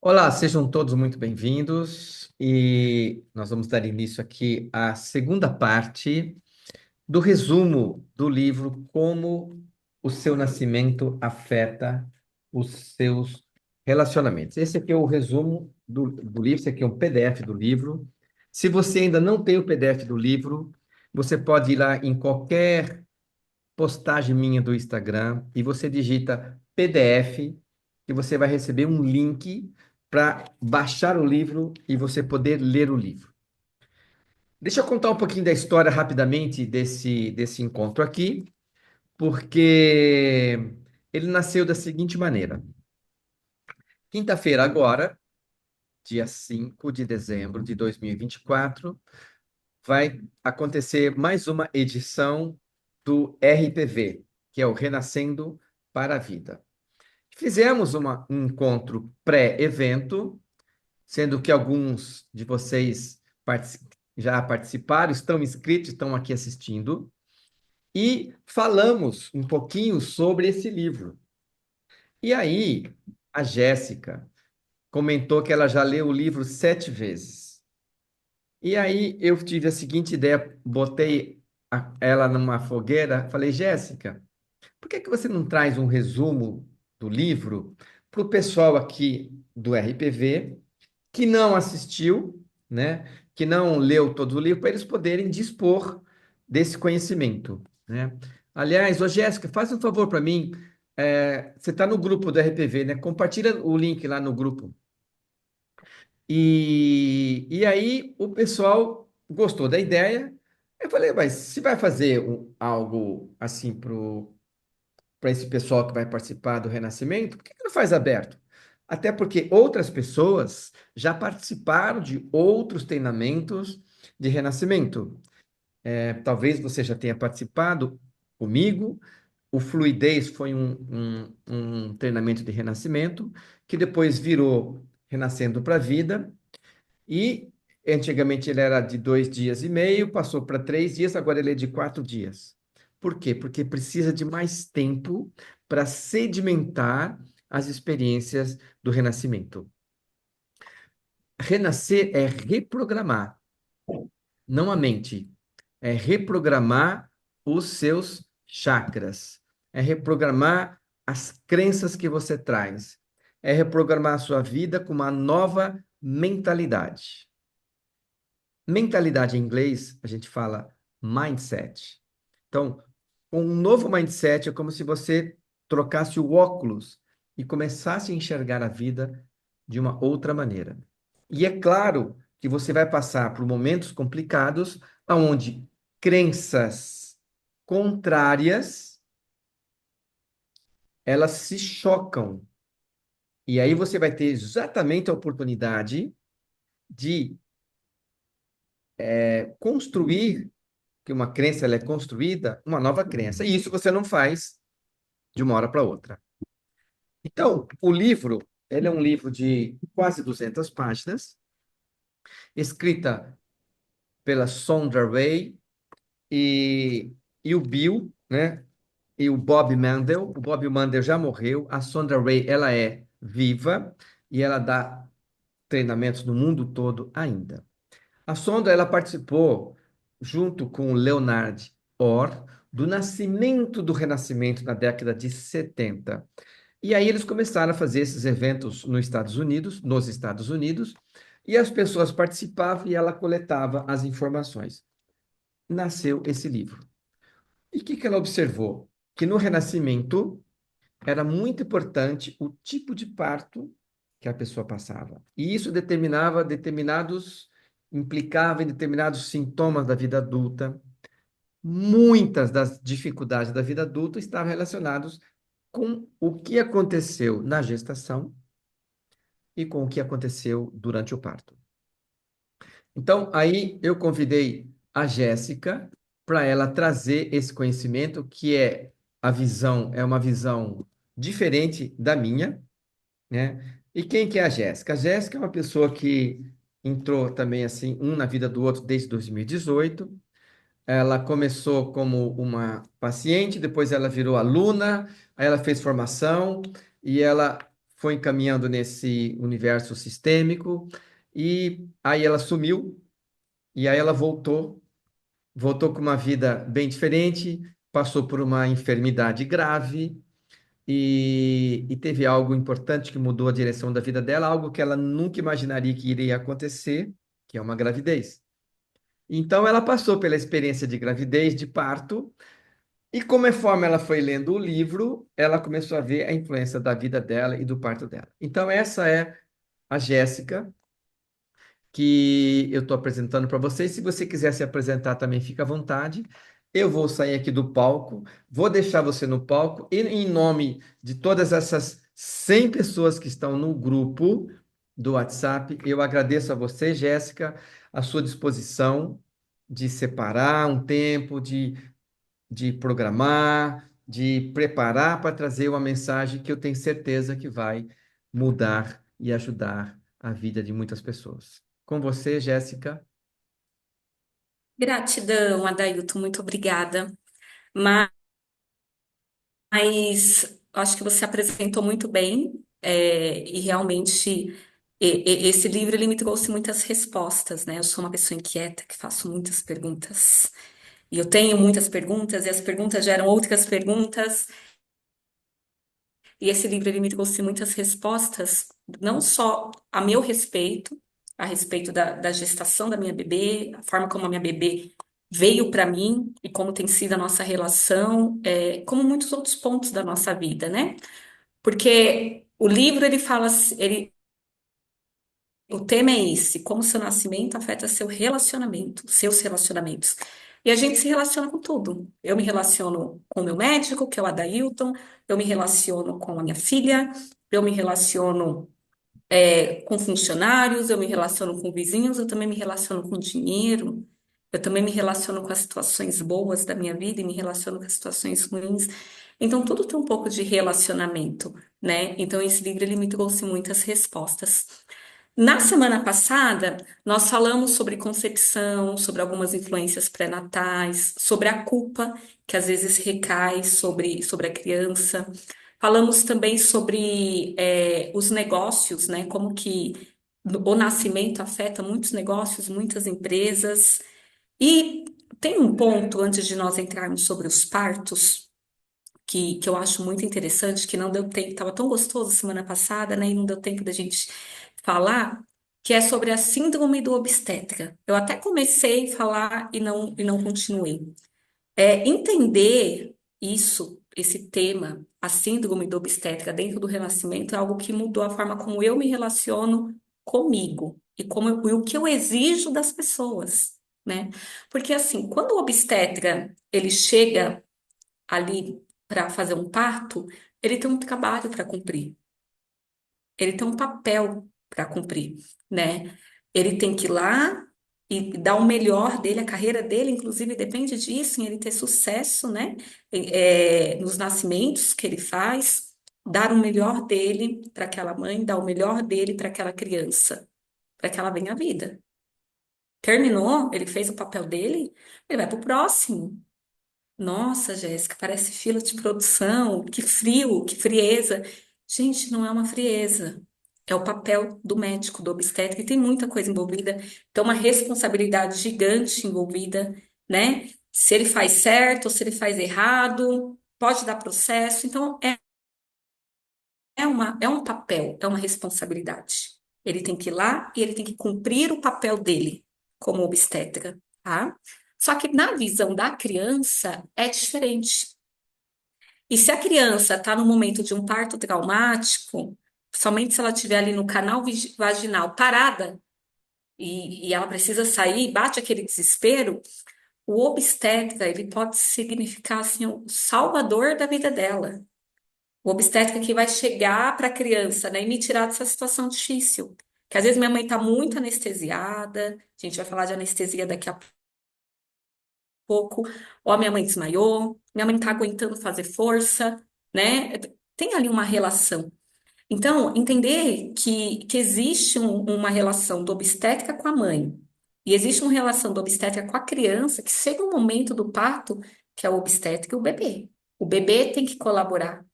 Olá, sejam todos muito bem-vindos e nós vamos dar início aqui à segunda parte do resumo do livro Como o seu nascimento afeta os seus relacionamentos. Esse aqui é o resumo do livro, esse aqui é um PDF do livro. Se você ainda não tem o PDF do livro, você pode ir lá em qualquer postagem minha do Instagram e você digita PDF e você vai receber um link para baixar o livro e você poder ler o livro. Deixa eu contar um pouquinho da história rapidamente desse encontro aqui, porque ele nasceu da seguinte maneira. Quinta-feira agora, dia 5 de dezembro de 2024, vai acontecer mais uma edição do RPV, que é o Renascendo para a Vida. Fizemos um encontro pré-evento, sendo que alguns de vocês já participaram, estão inscritos, estão aqui assistindo, e falamos um pouquinho sobre esse livro. E aí, a Jéssica comentou que ela já leu o livro 7 vezes. E aí eu tive a seguinte ideia, botei ela numa fogueira, falei, Jéssica, por que que você não traz um resumo do livro para o pessoal aqui do RPV que não assistiu, né, que não leu todo o livro, para eles poderem dispor desse conhecimento, né? Aliás, ô Jéssica, faz um favor para mim, você está no grupo do RPV, né? Compartilha o link lá no grupo. E aí o pessoal gostou da ideia. Eu falei, mas se vai fazer algo assim para esse pessoal que vai participar do Renascimento, por que que não faz aberto? Até porque outras pessoas já participaram de outros treinamentos de Renascimento. Talvez você já tenha participado comigo. O Fluidez foi um treinamento de Renascimento, que depois virou Renascendo para a Vida. E antigamente ele era de 2 dias e meio, passou para 3 dias, agora ele é de 4 dias. Por quê? Porque precisa de mais tempo para sedimentar as experiências do renascimento. Renascer é reprogramar, não a mente, é reprogramar os seus chakras, é reprogramar as crenças que você traz, é reprogramar a sua vida com uma nova mentalidade. Mentalidade em inglês, a gente fala mindset. Então, com um novo mindset é como se você trocasse o óculos e começasse a enxergar a vida de uma outra maneira. E é claro que você vai passar por momentos complicados onde crenças contrárias, elas se chocam. E aí você vai ter exatamente a oportunidade de construir que uma crença ela é construída, uma nova crença. E isso você não faz de uma hora para outra. Então, o livro, ele é um livro de quase 200 páginas, escrita pela Sondra Ray e o Bill, né? E o Bob Mandel. O Bob Mandel já morreu. A Sondra Ray, ela é viva e ela dá treinamentos no mundo todo ainda. A Sondra, ela participou, junto com o Leonard Orr, do nascimento do Renascimento na década de 70. E aí eles começaram a fazer esses eventos nos Estados Unidos, e as pessoas participavam e ela coletava as informações. Nasceu esse livro. E o que que ela observou? Que no Renascimento era muito importante o tipo de parto que a pessoa passava. E isso implicava em determinados sintomas da vida adulta. Muitas das dificuldades da vida adulta estavam relacionadas com o que aconteceu na gestação e com o que aconteceu durante o parto. Então, aí eu convidei a Jéssica para ela trazer esse conhecimento, que é uma visão diferente da minha, né? E quem que é a Jéssica? A Jéssica é uma pessoa que entrou também assim, um na vida do outro desde 2018. Ela começou como uma paciente, depois ela virou aluna, aí ela fez formação e ela foi encaminhando nesse universo sistêmico, e aí ela sumiu, e aí ela voltou com uma vida bem diferente, passou por uma enfermidade grave, e teve algo importante que mudou a direção da vida dela, algo que ela nunca imaginaria que iria acontecer, que é uma gravidez. Então, ela passou pela experiência de gravidez, de parto, e conforme ela foi lendo o livro, ela começou a ver a influência da vida dela e do parto dela. Então, essa é a Jéssica, que eu estou apresentando para vocês. Se você quiser se apresentar também, fica à vontade. Eu vou sair aqui do palco, vou deixar você no palco, e em nome de todas essas 100 pessoas que estão no grupo do WhatsApp, eu agradeço a você, Jéssica, a sua disposição de separar um tempo, de programar, de preparar para trazer uma mensagem que eu tenho certeza que vai mudar e ajudar a vida de muitas pessoas. Com você, Jéssica. Gratidão, Adailton, muito obrigada. Mas acho que você apresentou muito bem, e realmente esse livro ele me trouxe muitas respostas, né? Eu sou uma pessoa inquieta que faço muitas perguntas. E eu tenho muitas perguntas, e as perguntas geram outras perguntas. E esse livro ele me trouxe muitas respostas, não só a meu respeito, a respeito da gestação da minha bebê, a forma como a minha bebê veio para mim e como tem sido a nossa relação, como muitos outros pontos da nossa vida, né? Porque o livro ele fala, o tema é esse, como seu nascimento afeta seu relacionamento, seus relacionamentos. E a gente se relaciona com tudo. Eu me relaciono com o meu médico, que é o Adailton, eu me relaciono com a minha filha, eu me relaciono com funcionários, eu me relaciono com vizinhos, eu também me relaciono com dinheiro, eu também me relaciono com as situações boas da minha vida e me relaciono com as situações ruins. Então, tudo tem um pouco de relacionamento, né? Então, esse livro ele me trouxe muitas respostas. Na semana passada, nós falamos sobre concepção, sobre algumas influências pré-natais, sobre a culpa que às vezes recai sobre a criança. Falamos também sobre os negócios, né? Como que o nascimento afeta muitos negócios, muitas empresas. E tem um ponto, antes de nós entrarmos sobre os partos, que eu acho muito interessante, que não deu tempo, estava tão gostoso semana passada, né? E não deu tempo da gente falar, que é sobre a síndrome do obstetra. Eu até comecei a falar e não continuei. Entender isso, esse tema, a síndrome do obstetra dentro do relacionamento, é algo que mudou a forma como eu me relaciono comigo e o que eu exijo das pessoas, né? Porque assim, quando o obstetra ele chega ali para fazer um parto, ele tem um trabalho para cumprir, ele tem um papel para cumprir, né? Ele tem que ir lá e dar o melhor dele, a carreira dele, inclusive, depende disso, em ele ter sucesso, né? Nos nascimentos que ele faz, dar o melhor dele para aquela mãe, dar o melhor dele para aquela criança, para que ela venha à vida. Terminou, ele fez o papel dele, ele vai para o próximo. Nossa, Jéssica, parece fila de produção. Que frio, que frieza. Gente, não é uma frieza. É o papel do médico, do obstetra, e tem muita coisa envolvida. Então, uma responsabilidade gigante envolvida, né? Se ele faz certo ou se ele faz errado, pode dar processo. Então, é um papel, é uma responsabilidade. Ele tem que ir lá e ele tem que cumprir o papel dele como obstetra, tá? Só que na visão da criança é diferente. E se a criança está no momento de um parto traumático, somente se ela estiver ali no canal vaginal parada e ela precisa sair, bate aquele desespero, o obstetra ele pode significar assim, o salvador da vida dela. O obstetra que vai chegar para a criança, né, e me tirar dessa situação difícil. Que às vezes minha mãe está muito anestesiada, a gente vai falar de anestesia daqui a pouco, ou a minha mãe desmaiou, minha mãe está aguentando fazer força, né? Tem ali uma relação. Então, entender que existe uma relação do obstetra com a mãe e existe uma relação do obstetra com a criança, que chega um momento do parto que é o obstetra e o bebê. O bebê tem que colaborar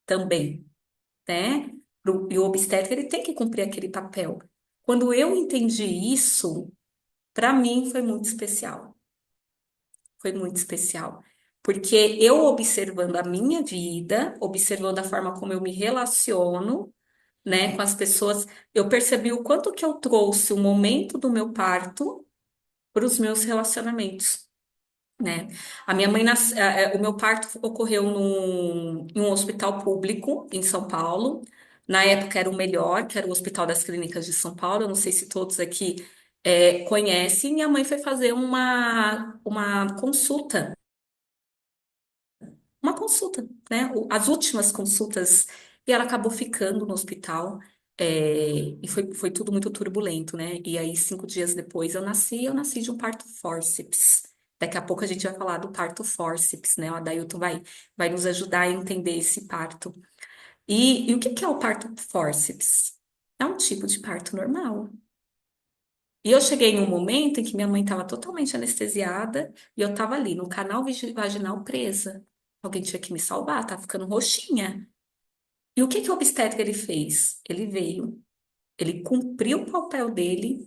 também, né? E o obstetra, ele tem que cumprir aquele papel. Quando eu entendi isso, para mim foi muito especial. Foi muito especial. Porque eu observando a minha vida, observando a forma como eu me relaciono, né, com as pessoas, eu percebi o quanto que eu trouxe o momento do meu parto para os meus relacionamentos, né? A minha mãe, o meu parto ocorreu em um hospital público em São Paulo. Na época era o melhor, que era o Hospital das Clínicas de São Paulo. Eu não sei se todos aqui conhecem. Minha mãe foi fazer uma consulta, né? As últimas consultas, e ela acabou ficando no hospital, e foi tudo muito turbulento, né? E aí, 5 dias depois, eu nasci de um parto fórceps. Daqui a pouco a gente vai falar do parto fórceps, né? O Adailton vai nos ajudar a entender esse parto. E o que que é o parto fórceps? É um tipo de parto normal. E eu cheguei num momento em que minha mãe estava totalmente anestesiada e eu estava ali no canal vaginal presa. Alguém tinha que me salvar, tá ficando roxinha. E o que que o obstetra ele fez? Ele veio, ele cumpriu o papel dele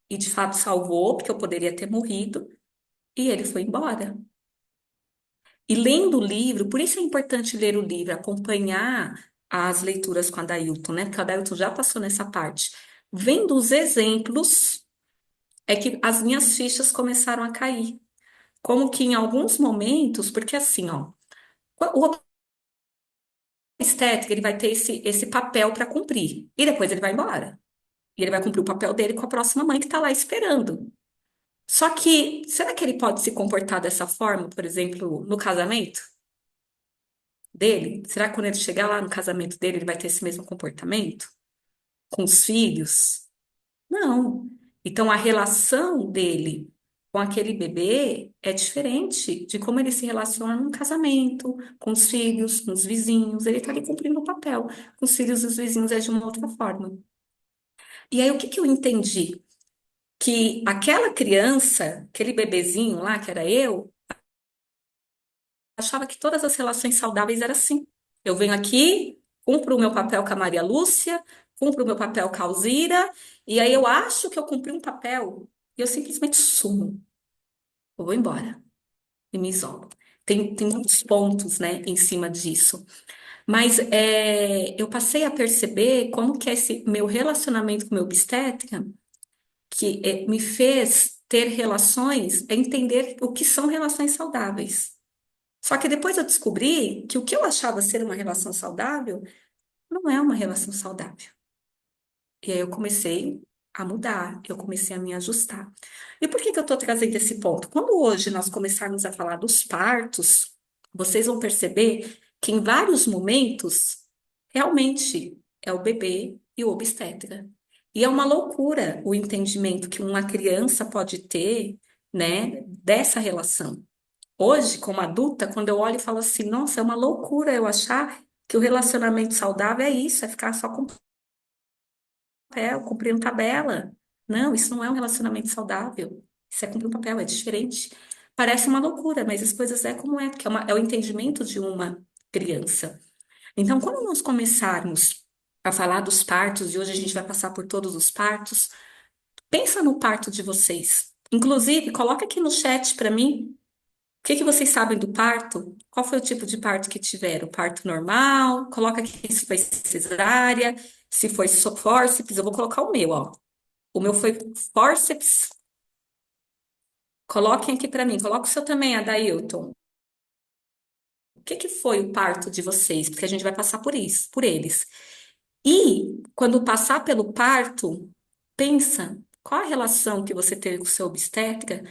e de fato salvou, porque eu poderia ter morrido, e ele foi embora. E lendo o livro, por isso é importante ler o livro, acompanhar as leituras com a Dailton, né? Porque a Dailton já passou nessa parte. Vendo os exemplos, é que as minhas fichas começaram a cair. Como que em alguns momentos, porque assim, ó, o obstetra, ele vai ter esse papel para cumprir, e depois ele vai embora. E ele vai cumprir o papel dele com a próxima mãe que está lá esperando. Só que, será que ele pode se comportar dessa forma, por exemplo, no casamento dele? Será que quando ele chegar lá no casamento dele, ele vai ter esse mesmo comportamento? Com os filhos? Não. Então, a relação dele com aquele bebê é diferente de como ele se relaciona num casamento, com os filhos, com os vizinhos. Ele está ali cumprindo o papel. Com os filhos e os vizinhos é de uma outra forma. E aí, o que que eu entendi? Que aquela criança, aquele bebezinho lá, que era eu, achava que todas as relações saudáveis eram assim. Eu venho aqui, cumpro o meu papel com a Maria Lúcia, cumpro o meu papel com a Alzira, e aí eu acho que eu cumpri um papel e eu simplesmente sumo. Eu vou embora e me isolo. Tem muitos pontos, né, em cima disso. Mas eu passei a perceber como que é esse meu relacionamento com o meu obstétrica, que me fez ter relações, entender o que são relações saudáveis. Só que depois eu descobri que o que eu achava ser uma relação saudável não é uma relação saudável. E aí eu comecei a mudar, eu comecei a me ajustar. E por que que eu estou trazendo esse ponto? Quando hoje nós começarmos a falar dos partos, vocês vão perceber que em vários momentos, realmente é o bebê e o obstetra. E é uma loucura o entendimento que uma criança pode ter, né, dessa relação. Hoje, como adulta, quando eu olho e falo assim, nossa, é uma loucura eu achar que o relacionamento saudável é isso, é ficar só com papel, cumprindo tabela. Não, isso não é um relacionamento saudável. Isso é cumprir um papel, é diferente. Parece uma loucura, mas as coisas é como é, porque é o entendimento de uma criança. Então, quando nós começarmos a falar dos partos, e hoje a gente vai passar por todos os partos, pensa no parto de vocês. Inclusive, coloca aqui no chat para mim o que que vocês sabem do parto? Qual foi o tipo de parto que tiveram? Parto normal? Coloca aqui se foi cesárea, se foi fórceps. Eu vou colocar o meu, ó. O meu foi fórceps. Coloquem aqui para mim. Coloca o seu também, Adailton. O que que foi o parto de vocês? Porque a gente vai passar por isso, por eles. E quando passar pelo parto, pensa qual a relação que você teve com o seu obstetra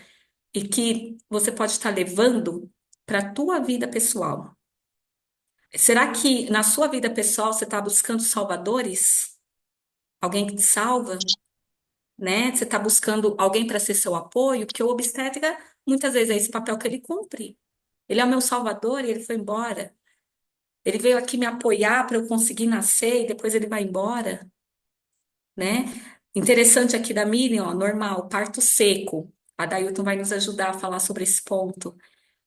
e que você pode estar levando para a tua vida pessoal. Será que na sua vida pessoal você está buscando salvadores? Alguém que te salva, né? Você está buscando alguém para ser seu apoio? Porque o obstetra, muitas vezes, é esse papel que ele cumpre. Ele é o meu salvador e ele foi embora. Ele veio aqui me apoiar para eu conseguir nascer e depois ele vai embora, né? Interessante aqui da Miriam, ó, normal, parto seco. A Dailton vai nos ajudar a falar sobre esse ponto.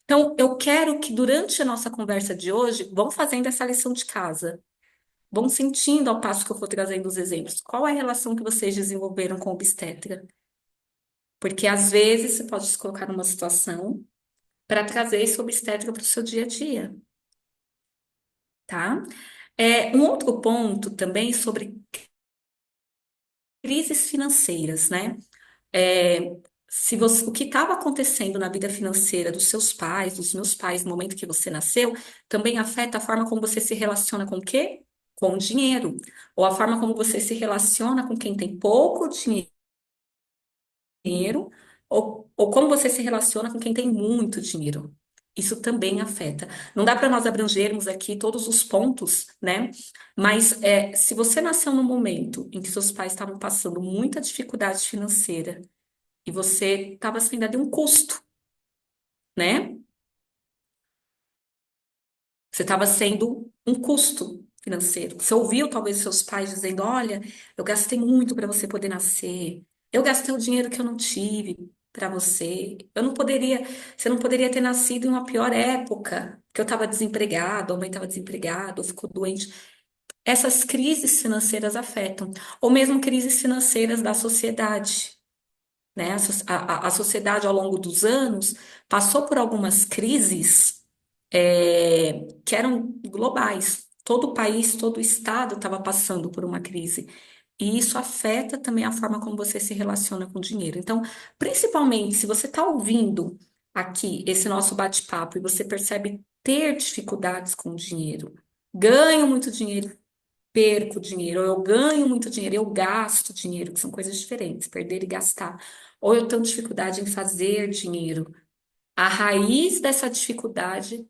Então, eu quero que durante a nossa conversa de hoje, vão fazendo essa lição de casa. vão sentindo ao passo que eu for trazendo os exemplos. Qual é a relação que vocês desenvolveram com o obstetra? Porque às vezes você pode se colocar numa situação para trazer esse obstétrica para o seu dia a dia, tá? Um outro ponto também sobre crises financeiras, né? É, se você, o que estava acontecendo na vida financeira dos seus pais, dos meus pais, no momento que você nasceu, também afeta a forma como você se relaciona com o quê? Com o dinheiro. Ou a forma como você se relaciona com quem tem pouco dinheiro, ou como você se relaciona com quem tem muito dinheiro. Isso também afeta. Não dá para nós abrangermos aqui todos os pontos, né? Mas se você nasceu num momento em que seus pais estavam passando muita dificuldade financeira, e você estava sendo de um custo, né? Você estava sendo um custo financeiro. Você ouviu talvez seus pais dizendo: Olha, eu gastei muito para você poder nascer. Eu gastei o dinheiro que eu não tive para você. Eu não poderia, você não poderia ter nascido em uma pior época, porque eu estava desempregado, a mãe estava desempregada, ou ficou doente. Essas crises financeiras afetam, ou mesmo crises financeiras da sociedade. Né? A sociedade, ao longo dos anos, passou por algumas crises que eram globais. Todo o país, todo o estado estava passando por uma crise. E isso afeta também a forma como você se relaciona com o dinheiro. Então, principalmente se você está ouvindo aqui esse nosso bate-papo e você percebe ter dificuldades com o dinheiro, ganho muito dinheiro, perco dinheiro, ou eu ganho muito dinheiro, eu gasto dinheiro, que são coisas diferentes, perder e gastar. Ou eu tenho dificuldade em fazer dinheiro. A raiz dessa dificuldade,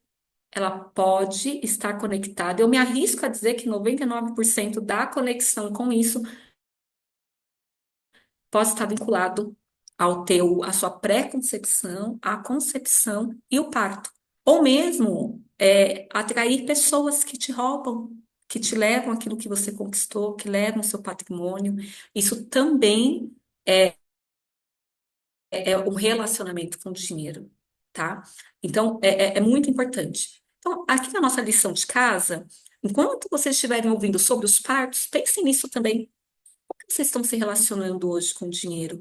ela pode estar conectada. Eu me arrisco a dizer que 99% da conexão com isso pode estar vinculado à sua pré-concepção, à concepção e o parto. Ou mesmo atrair pessoas que te roubam, que te levam aquilo que você conquistou, que levam o seu patrimônio. Isso também é um relacionamento com o dinheiro, tá? Então, é muito importante. Então, aqui na nossa lição de casa, enquanto vocês estiverem ouvindo sobre os partos, pensem nisso também. Como que vocês estão se relacionando hoje com o dinheiro?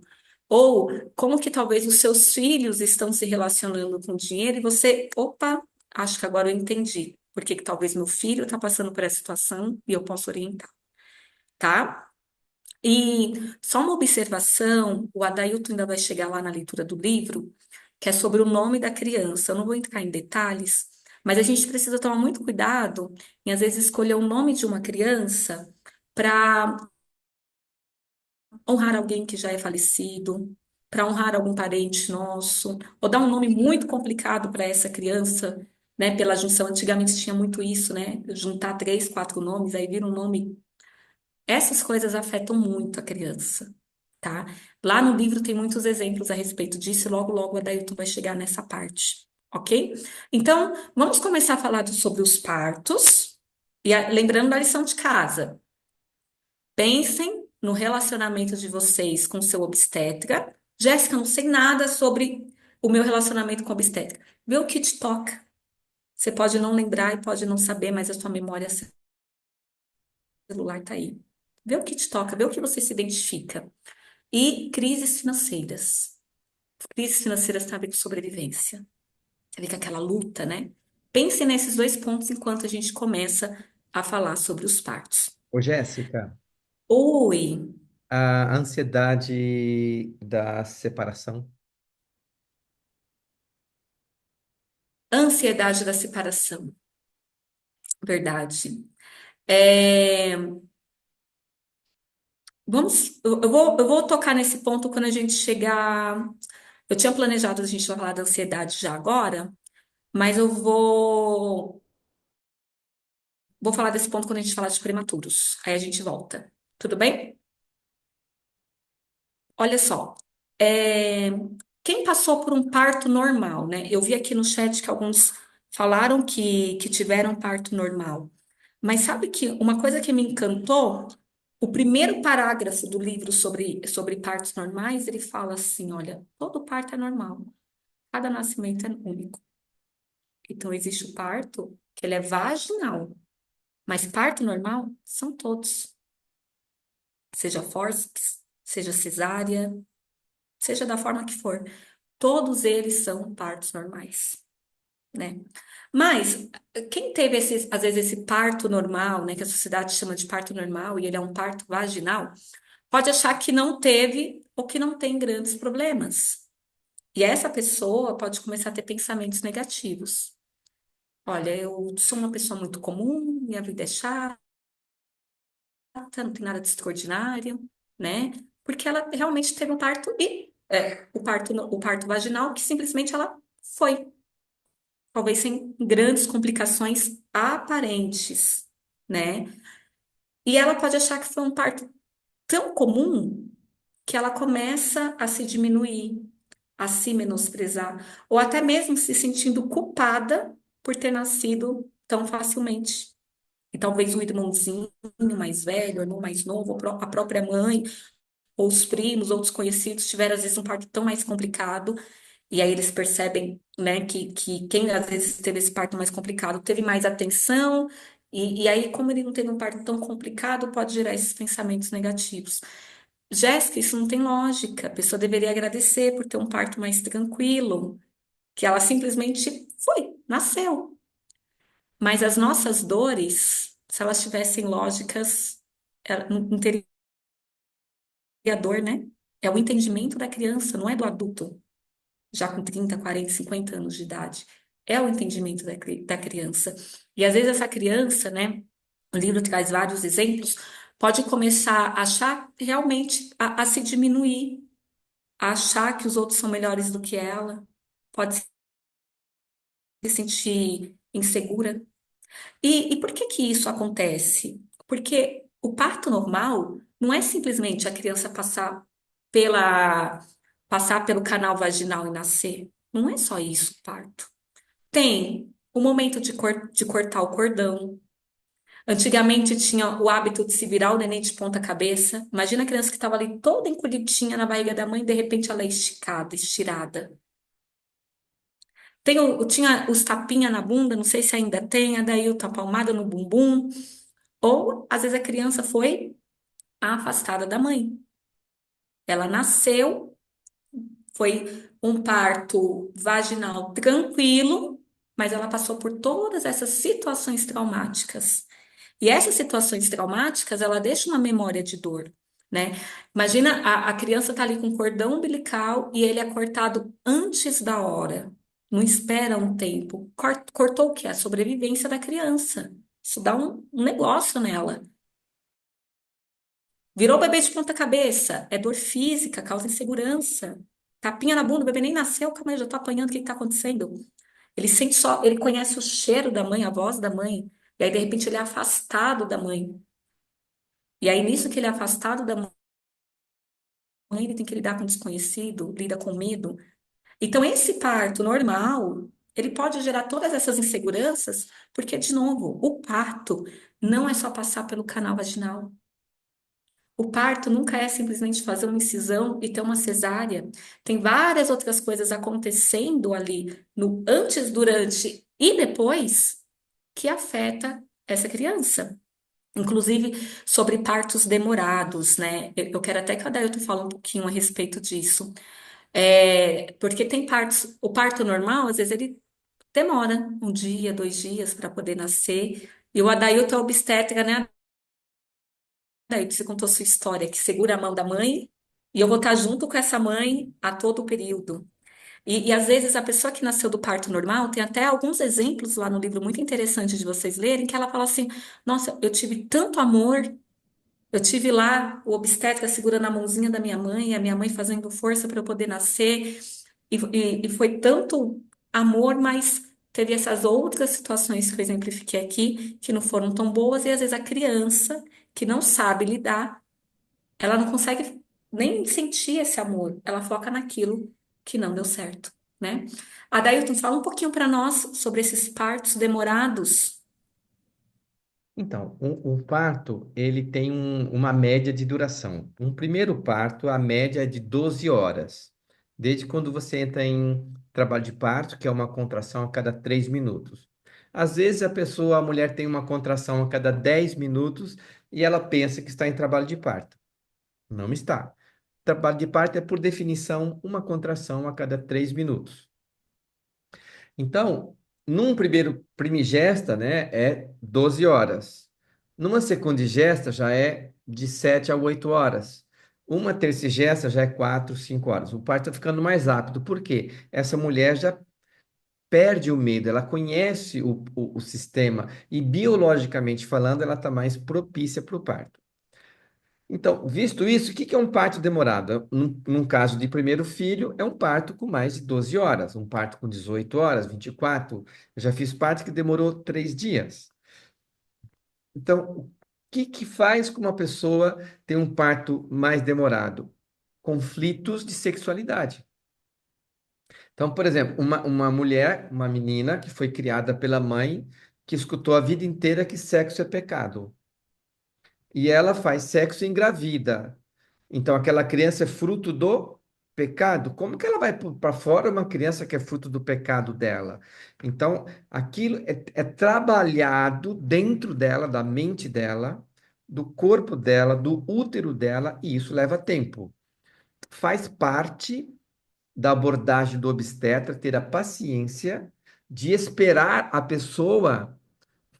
Ou como que talvez os seus filhos estão se relacionando com o dinheiro e você, opa, acho que agora eu entendi. Porque que talvez meu filho está passando por essa situação e eu posso orientar, tá? E só uma observação, o Adailton ainda vai chegar lá na leitura do livro, que é sobre o nome da criança. Eu não vou entrar em detalhes, mas a gente precisa tomar muito cuidado em, às vezes, escolher o nome de uma criança para honrar alguém que já é falecido, para honrar algum parente nosso, ou dar um nome muito complicado para essa criança, né? Pela junção, antigamente tinha muito isso, né? Juntar três, quatro nomes, aí vira um nome. Essas coisas afetam muito a criança, tá? Lá no livro tem muitos exemplos a respeito disso, e logo, logo a Dailton vai chegar nessa parte, ok? Então, vamos começar a falar sobre os partos, e lembrando da lição de casa. Pensem no relacionamento de vocês com seu obstetra. Jéssica, não sei nada sobre o meu relacionamento com a obstetra. Vê o que te toca. Você pode não lembrar e pode não saber, mas a sua memória celular está aí. Vê o que te toca, vê o que você se identifica. E crises financeiras. Crises financeiras tem a ver com sobrevivência. Tem a ver com aquela luta, né? Pense nesses dois pontos enquanto a gente começa a falar sobre os partos. Ô, Jéssica, Oi, a ansiedade da separação. ansiedade da separação. Verdade. É, eu vou tocar nesse ponto quando a gente chegar. Eu tinha planejado a gente falar da ansiedade já agora, mas vou falar desse ponto quando a gente falar de prematuros. Aí a gente volta. Tudo bem? Olha só. é, Quem passou por um parto normal, né? Eu vi aqui no chat que alguns falaram que tiveram parto normal. Mas sabe que uma coisa que me encantou, o primeiro parágrafo do livro sobre partos normais, ele fala assim, olha, todo parto é normal, cada nascimento é único. Então existe o parto que ele é vaginal. Mas parto normal são todos. Seja fórceps, seja cesárea, seja da forma que for. Todos eles são partos normais, né? Mas quem teve esse, às vezes esse parto normal, né, que a sociedade chama de parto normal, e ele é um parto vaginal, pode achar que não teve ou que não tem grandes problemas. E essa pessoa pode começar a ter pensamentos negativos. Olha, eu sou uma pessoa muito comum, minha vida é chata, não tem nada de extraordinário, né? Porque ela realmente teve um parto e o parto vaginal que simplesmente ela foi, talvez sem grandes complicações aparentes, né? E ela pode achar que foi um parto tão comum que ela começa a se diminuir, a se menosprezar, ou até mesmo se sentindo culpada por ter nascido tão facilmente. E talvez o irmãozinho mais velho, o irmão mais novo, a própria mãe, ou os primos, ou os conhecidos tiveram às vezes um parto tão mais complicado, e aí eles percebem, né, que quem às vezes teve esse parto mais complicado teve mais atenção, e aí, como ele não teve um parto tão complicado, pode gerar esses pensamentos negativos. Jéssica, isso não tem lógica. A pessoa deveria agradecer por ter um parto mais tranquilo, que ela simplesmente foi, nasceu. Mas as nossas dores, se elas tivessem lógicas, não teria dor, né? É o entendimento da criança, não é do adulto, já com 30, 40, 50 anos de idade. É o entendimento da criança. E às vezes essa criança, né? O livro traz vários exemplos, pode começar a achar realmente a se diminuir, a achar que os outros são melhores do que ela, pode se sentir insegura. E por que que isso acontece? Porque o parto normal não é simplesmente a criança pela, passar pelo canal vaginal e nascer. Não é só isso, o parto. Tem o momento de cortar o cordão. Antigamente tinha o hábito de se virar o neném de ponta cabeça. Imagina a criança que estava ali toda encolhidinha na barriga da mãe, de repente ela é esticada, estirada. Tinha os tapinha na bunda, não sei se ainda tem, a daí o palmada no bumbum. Ou, às vezes, a criança foi afastada da mãe. Ela nasceu, foi um parto vaginal tranquilo, mas ela passou por todas essas situações traumáticas. E essas situações traumáticas, ela deixa uma memória de dor, né? Imagina a criança tá ali com cordão umbilical e ele é cortado antes da hora. Não espera um tempo. Cortou o quê? A sobrevivência da criança. Isso dá um negócio nela. Virou o bebê de ponta cabeça. É dor física, causa insegurança. Tapinha na bunda, o bebê nem nasceu, calma aí, já tô apanhando, o que que tá acontecendo? Ele sente só, ele conhece o cheiro da mãe, a voz da mãe, e aí de repente ele é afastado da mãe. E aí nisso que ele é afastado da mãe, ele tem que lidar com o desconhecido, lida com medo. Então esse parto normal, ele pode gerar todas essas inseguranças, porque de novo, o parto não é só passar pelo canal vaginal. O parto nunca é simplesmente fazer uma incisão e ter uma cesárea. Tem várias outras coisas acontecendo ali no antes, durante e depois que afeta essa criança. Inclusive sobre partos demorados, né? Eu quero até que a Dailton fale um pouquinho a respeito disso. Porque tem partos, o parto normal, às vezes ele demora um dia, 2 dias para poder nascer. E o Adailton é obstetra, né? Daí você contou sua história, que segura a mão da mãe, e eu vou estar junto com essa mãe a todo o período. E às vezes a pessoa que nasceu do parto normal, tem até alguns exemplos lá no livro muito interessantes de vocês lerem, que ela fala assim: Nossa, eu tive tanto amor, eu tive lá o obstetra segurando a mãozinha da minha mãe, a minha mãe fazendo força para eu poder nascer, e foi tanto amor, mas teve essas outras situações que eu exemplifiquei aqui, que não foram tão boas, e às vezes a criança que não sabe lidar ela não consegue nem sentir esse amor. Ela foca naquilo que não deu certo, né? Adailton, fala um pouquinho para nós sobre esses partos demorados. Então, o parto, ele tem uma média de duração. Um primeiro parto, a média é de 12 horas, desde quando você entra em trabalho de parto, que é uma contração a cada 3 minutos. Às vezes a mulher tem uma contração a cada 10 minutos e ela pensa que está em trabalho de parto. Não está. Trabalho de parto é, por definição, uma contração a cada 3 minutos. Então, num primeiro primigesta, né, é 12 horas. Numa secundigesta já é de 7 a 8 horas. Uma tercigesta já é 4, 5 horas. O parto está ficando mais rápido. Por quê? Essa mulher já perde o medo, ela conhece o sistema e, biologicamente falando, ela está mais propícia para o parto. Então, visto isso, o que que é um parto demorado? Num caso de primeiro filho, é um parto com mais de 12 horas, um parto com 18 horas, 24. Eu já fiz parto que demorou 3 dias. Então, o que que faz com uma pessoa ter um parto mais demorado? Conflitos de sexualidade. Então, por exemplo, uma mulher, uma menina que foi criada pela mãe, que escutou a vida inteira que sexo é pecado. E ela faz sexo e engravida. Então, aquela criança é fruto do pecado. Como que ela vai para fora uma criança que é fruto do pecado dela? Então, aquilo é trabalhado dentro dela, da mente dela, do corpo dela, do útero dela, e isso leva tempo. Faz parte da abordagem do obstetra ter a paciência de esperar a pessoa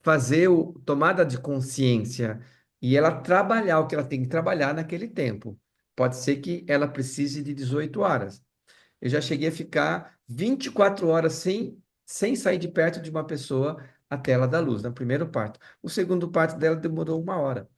fazer o tomada de consciência e ela trabalhar o que ela tem que trabalhar naquele tempo. Pode ser que ela precise de 18 horas. Eu já cheguei a ficar 24 horas sem sair de perto de uma pessoa até ela dar luz, no primeiro parto. O segundo parto dela demorou 1 hora.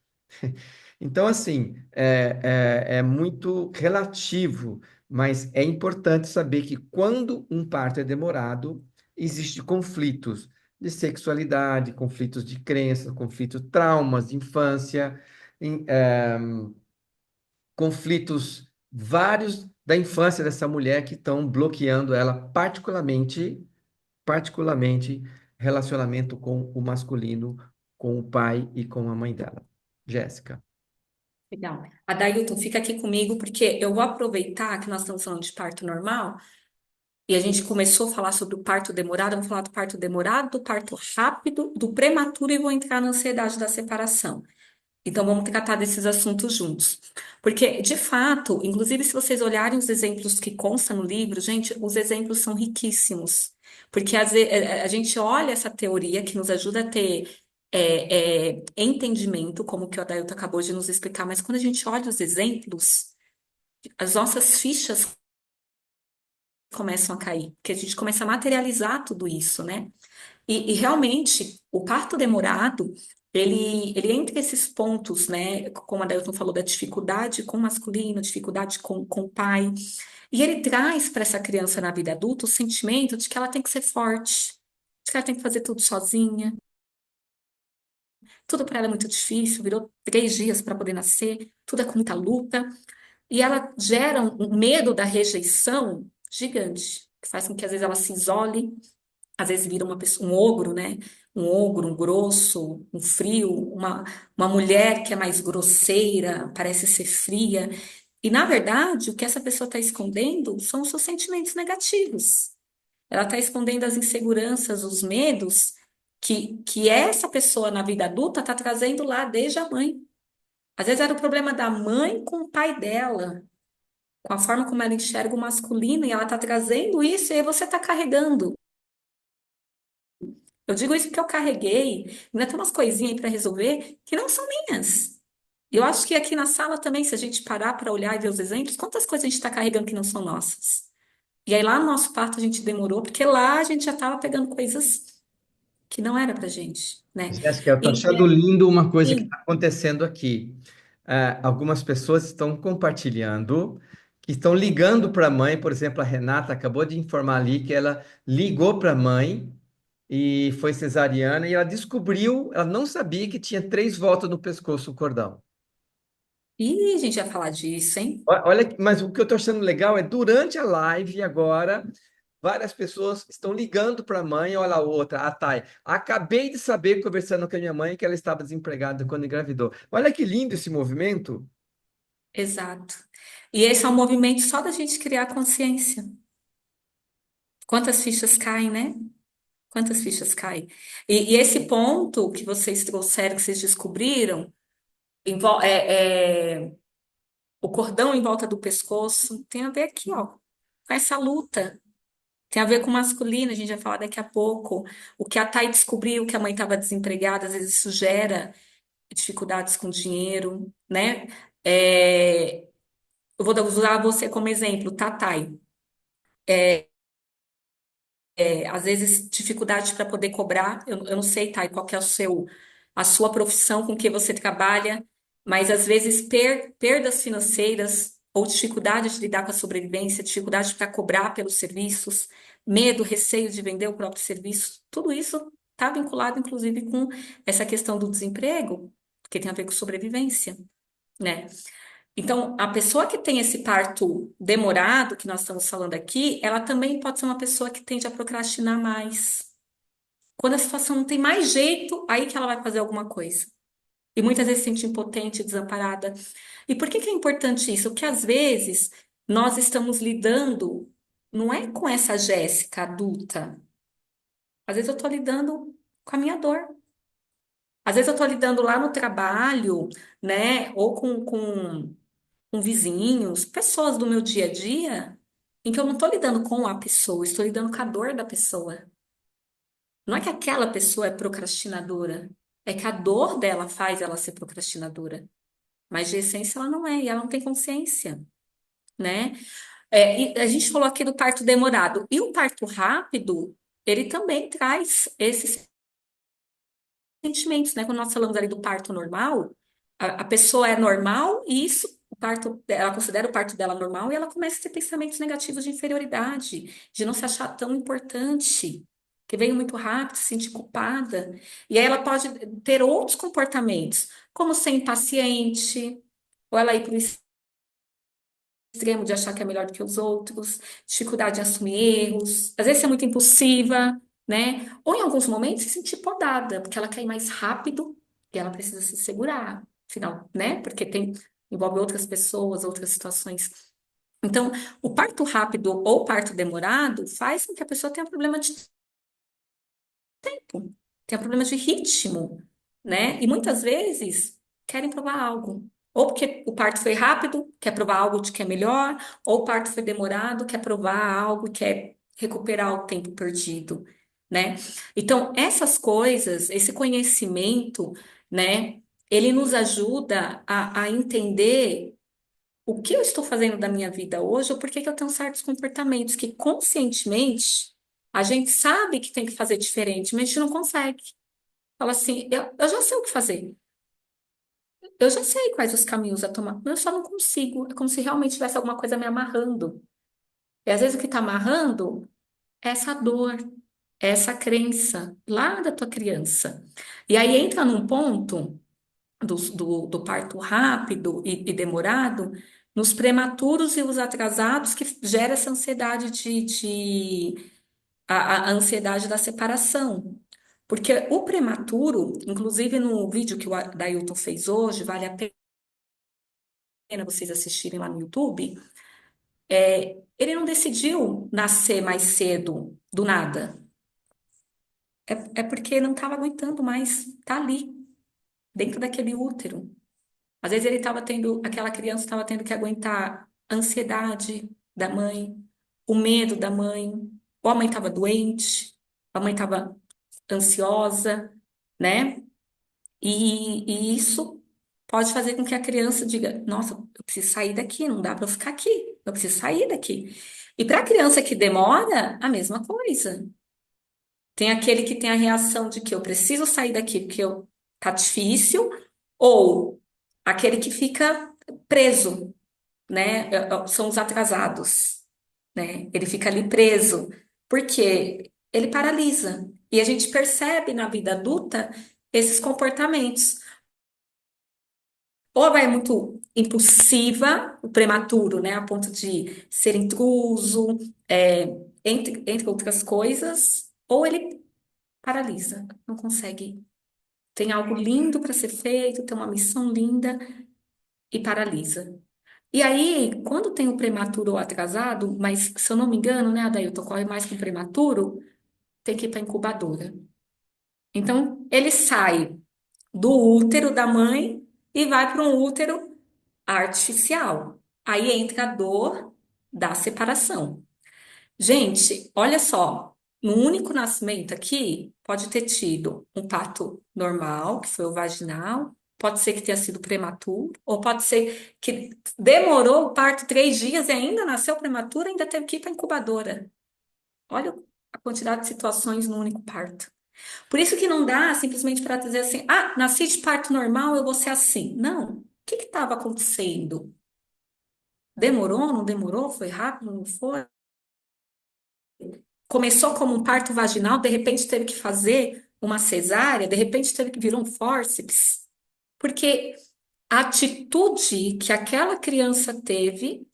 Então, assim, é muito relativo, mas é importante saber que quando um parto é demorado, existem conflitos de sexualidade, conflitos de crença, conflitos, traumas de infância, em- é, conflitos vários da infância dessa mulher que estão bloqueando ela, particularmente relacionamento com o masculino, com o pai e com a mãe dela. Jéssica. Legal. Adailton, fica aqui comigo, porque eu vou aproveitar que nós estamos falando de parto normal e a gente começou a falar sobre o parto demorado. Vamos falar do parto demorado, do parto rápido, do prematuro e vou entrar na ansiedade da separação. Então, vamos tratar desses assuntos juntos. Porque, de fato, inclusive, se vocês olharem os exemplos que constam no livro, gente, os exemplos são riquíssimos. Porque a gente olha essa teoria que nos ajuda a ter entendimento, como que o Adailto acabou de nos explicar, mas quando a gente olha os exemplos, as nossas fichas começam a cair, porque a gente começa a materializar tudo isso, né? E realmente, o parto demorado, ele entra esses pontos, né? Como a Dailton falou, da dificuldade com o masculino, dificuldade com o pai. E ele traz para essa criança na vida adulta o sentimento de que ela tem que ser forte, de que ela tem que fazer tudo sozinha. Tudo para ela é muito difícil, virou 3 dias para poder nascer, tudo é com muita luta. E ela gera um medo da rejeição gigante, que faz com que às vezes ela se isole, às vezes vira uma pessoa, um ogro, né? Um ogro, um grosso, um frio, uma mulher que é mais grosseira, parece ser fria. E, na verdade, o que essa pessoa está escondendo são os seus sentimentos negativos. Ela está escondendo as inseguranças, os medos que essa pessoa na vida adulta está trazendo lá desde a mãe. Às vezes era o problema da mãe com o pai dela, com a forma como ela enxerga o masculino, e ela está trazendo isso e aí você está carregando. Eu digo isso porque eu carreguei, ainda tem umas coisinhas aí para resolver que não são minhas. Eu acho que aqui na sala também, se a gente parar para olhar e ver os exemplos, quantas coisas a gente está carregando que não são nossas. E aí lá no nosso parto a gente demorou, porque lá a gente já estava pegando coisas que não era pra gente, né? Jéssica, eu estou E, achando lindo uma coisa que sim, está acontecendo aqui. Algumas pessoas estão compartilhando, que estão ligando para a mãe, por exemplo, a Renata acabou de informar ali que ela ligou para a mãe e foi cesariana e ela descobriu, ela não sabia que tinha 3 voltas no pescoço o cordão. e a gente vai falar disso, hein? Olha, mas o que eu estou achando legal é durante a live agora, várias pessoas estão ligando para a mãe, olha a outra, a Thay. Acabei de saber, conversando com a minha mãe, que ela estava desempregada quando engravidou. Olha que lindo esse movimento. Exato. E esse é um movimento só da gente criar consciência. Quantas fichas caem, né? Quantas fichas caem? E esse ponto que vocês trouxeram, que vocês descobriram, o cordão em volta do pescoço, tem a ver aqui, ó, com essa luta. Tem a ver com masculino, a gente vai falar daqui a pouco. O que a Thay descobriu, que a mãe estava desempregada, às vezes isso gera dificuldades com dinheiro, né? Eu vou usar você como exemplo, tá, Thay? Às vezes dificuldade para poder cobrar. Eu não sei, Thay, qual que é a sua profissão, com que você trabalha, mas às vezes perdas financeiras ou dificuldade de lidar com a sobrevivência, dificuldade para cobrar pelos serviços, medo, receio de vender o próprio serviço, tudo isso está vinculado, inclusive, com essa questão do desemprego, que tem a ver com sobrevivência, né? Então, a pessoa que tem esse parto demorado, que nós estamos falando aqui, ela também pode ser uma pessoa que tende a procrastinar mais. Quando a situação não tem mais jeito, aí que ela vai fazer alguma coisa. E muitas vezes se sente impotente, desamparada. E por que que é importante isso? Porque às vezes nós estamos lidando, não é com essa Jéssica adulta. Às vezes eu estou lidando com a minha dor. Às vezes eu estou lidando lá no trabalho, né? Ou com vizinhos, pessoas do meu dia a dia, em que eu não estou lidando com a pessoa, estou lidando com a dor da pessoa. Não é que aquela pessoa é procrastinadora, é que a dor dela faz ela ser procrastinadora. Mas de essência ela não é, e ela não tem consciência, né? E a gente falou aqui do parto demorado. E o parto rápido, ele também traz esses sentimentos, né? Quando nós falamos ali do parto normal, a pessoa é normal e isso, o parto, ela considera o parto dela normal e ela começa a ter pensamentos negativos de inferioridade, de não se achar tão importante, que veio muito rápido, se sentir culpada. E aí ela pode ter outros comportamentos, como ser impaciente, ou ela ir para o extremo de achar que é melhor do que os outros, dificuldade de assumir erros, às vezes ser muito impulsiva, né? Ou em alguns momentos se sentir podada, porque ela quer ir mais rápido e ela precisa se segurar, afinal, né? Porque envolve outras pessoas, outras situações. Então, o parto rápido ou parto demorado faz com que a pessoa tenha problema de tempo, tenha problema de ritmo, né? E muitas vezes querem provar algo. Ou porque o parto foi rápido, quer provar algo de que é melhor, ou o parto foi demorado, quer provar algo, quer recuperar o tempo perdido, né? Então, essas coisas, esse conhecimento, né, ele nos ajuda a entender o que eu estou fazendo da minha vida hoje, ou por que que eu tenho certos comportamentos que conscientemente a gente sabe que tem que fazer diferente, mas a gente não consegue. Fala assim, eu já sei o que fazer, eu já sei quais os caminhos a tomar, mas eu só não consigo. É como se realmente tivesse alguma coisa me amarrando. E às vezes o que está amarrando é essa dor, é essa crença lá da tua criança. E aí entra num ponto do parto rápido e demorado, nos prematuros e os atrasados, que gera essa ansiedade a ansiedade da separação. Porque o prematuro, inclusive no vídeo que o Dailton fez hoje, vale a pena vocês assistirem lá no YouTube, ele não decidiu nascer mais cedo, do nada. É porque não estava aguentando mais, tá ali, dentro daquele útero. Às vezes ele estava tendo, aquela criança estava tendo que aguentar a ansiedade da mãe, o medo da mãe, ou a mãe estava doente, a mãe estava ansiosa, né? E isso pode fazer com que a criança diga: Nossa, eu preciso sair daqui, não dá para eu ficar aqui, eu preciso sair daqui. E para a criança que demora, a mesma coisa. Tem aquele que tem a reação de que eu preciso sair daqui porque tá difícil, ou aquele que fica preso, né? São os atrasados, né? Ele fica ali preso, porque ele paralisa. E a gente percebe na vida adulta esses comportamentos. Ou ela é muito impulsiva, o prematuro, né? A ponto de ser intruso, é, entre outras coisas, ou ele paralisa, não consegue. Tem algo lindo para ser feito, tem uma missão linda e paralisa. E aí, quando tem o prematuro ou atrasado, mas se eu não me engano, né, Adailton, ocorre mais com o prematuro, tem que ir para incubadora. Então, ele sai do útero da mãe e vai para um útero artificial. Aí entra a dor da separação. Gente, olha só, no único nascimento aqui, pode ter tido um parto normal, que foi o vaginal, pode ser que tenha sido prematuro, ou pode ser que demorou o parto 3 dias e ainda nasceu prematuro, ainda teve que ir para incubadora. Olha a quantidade de situações no único parto. Por isso que não dá simplesmente para dizer assim, ah, nasci de parto normal, eu vou ser assim. Não. O que estava acontecendo? Demorou, não demorou? Foi rápido, não foi? Começou como um parto vaginal, de repente teve que fazer uma cesárea, de repente teve que virar um fórceps. Porque a atitude que aquela criança teve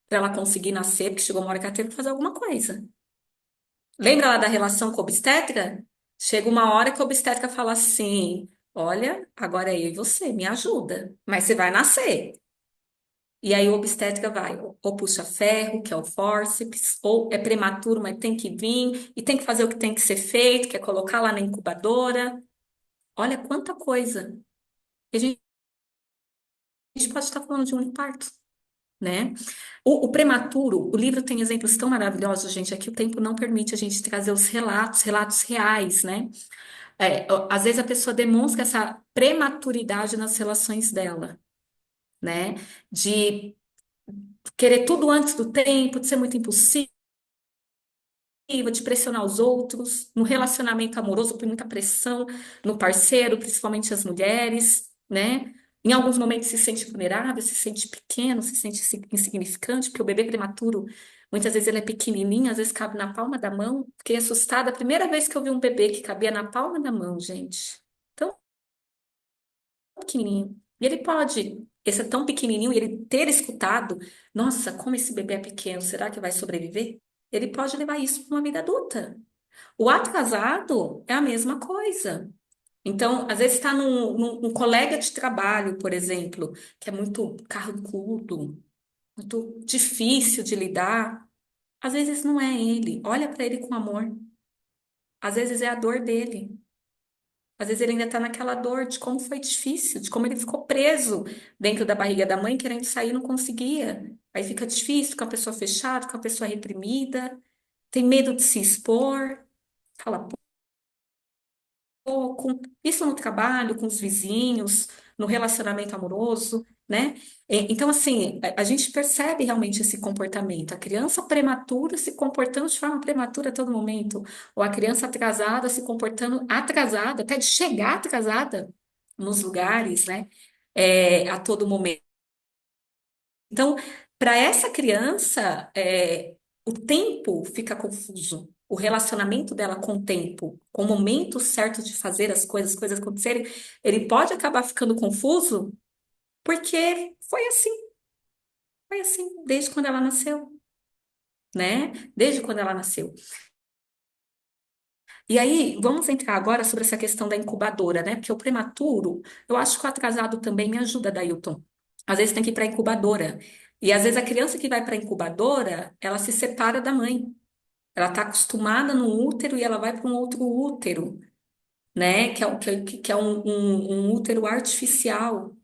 para ela conseguir nascer, porque chegou uma hora que ela teve que fazer alguma coisa. Lembra lá da relação com a obstetra? Chega uma hora que a obstetra fala assim: olha, agora é eu e você, me ajuda, mas você vai nascer. E aí o obstetra vai, ou puxa ferro, que é o fórceps, ou é prematuro, mas tem que vir, e tem que fazer o que tem que ser feito, que é colocar lá na incubadora. Olha quanta coisa. E a gente pode estar falando de um parto, né? O prematuro, o livro tem exemplos tão maravilhosos, gente, é que o tempo não permite a gente trazer os relatos, relatos reais, né? Às vezes a pessoa demonstra essa prematuridade nas relações dela, né? De querer tudo antes do tempo, de ser muito impulsiva, de pressionar os outros, no relacionamento amoroso, por muita pressão no parceiro, principalmente as mulheres, né? Em alguns momentos se sente vulnerável, se sente pequeno, se sente insignificante, porque o bebê prematuro, muitas vezes ele é pequenininho, às vezes cabe na palma da mão. Fiquei assustada a primeira vez que eu vi um bebê que cabia na palma da mão, gente. Tão pequenininho. E ele pode, esse é tão pequenininho, e ele ter escutado, nossa, como esse bebê é pequeno, será que vai sobreviver? Ele pode levar isso para uma vida adulta. O atrasado é a mesma coisa. Então, às vezes está num colega de trabalho, por exemplo, que é muito carrancudo, muito difícil de lidar. Às vezes não é ele. Olha para ele com amor. Às vezes é a dor dele. Às vezes ele ainda está naquela dor de como foi difícil, de como ele ficou preso dentro da barriga da mãe, querendo sair, e não conseguia. Aí fica difícil com a pessoa fechada, com a pessoa reprimida, tem medo de se expor, fala pouco. Isso no trabalho, com os vizinhos, no relacionamento amoroso, né? Então, assim, a gente percebe realmente esse comportamento. A criança prematura se comportando de forma prematura a todo momento, ou a criança atrasada se comportando atrasada, até de chegar atrasada nos lugares, né? A todo momento. Então, para essa criança, o tempo fica confuso. O relacionamento dela com o tempo, com o momento certo de fazer as coisas acontecerem, ele pode acabar ficando confuso porque foi assim, desde quando ela nasceu, né? Desde quando ela nasceu. E aí, vamos entrar agora sobre essa questão da incubadora, né? Porque o prematuro, eu acho que o atrasado também me ajuda, Dailton. Às vezes tem que ir para a incubadora. E às vezes a criança que vai para a incubadora, ela se separa da mãe. Ela está acostumada no útero e ela vai para um outro útero, né? Que é um útero artificial.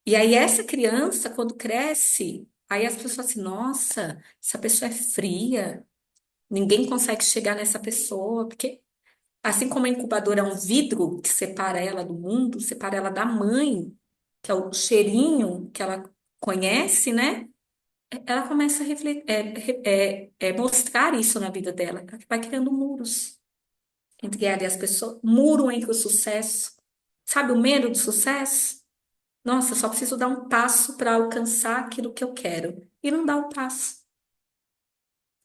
E aí essa criança, quando cresce, aí as pessoas falam assim, nossa, essa pessoa é fria, ninguém consegue chegar nessa pessoa, porque assim como a incubadora é um vidro que separa ela do mundo, separa ela da mãe, que é o cheirinho que ela conhece, né? Ela começa a refletir, mostrar isso na vida dela. Ela vai criando muros entre ela e as pessoas, muro entre o sucesso. Sabe o medo do sucesso? Nossa, eu só preciso dar um passo para alcançar aquilo que eu quero. E não dá o passo.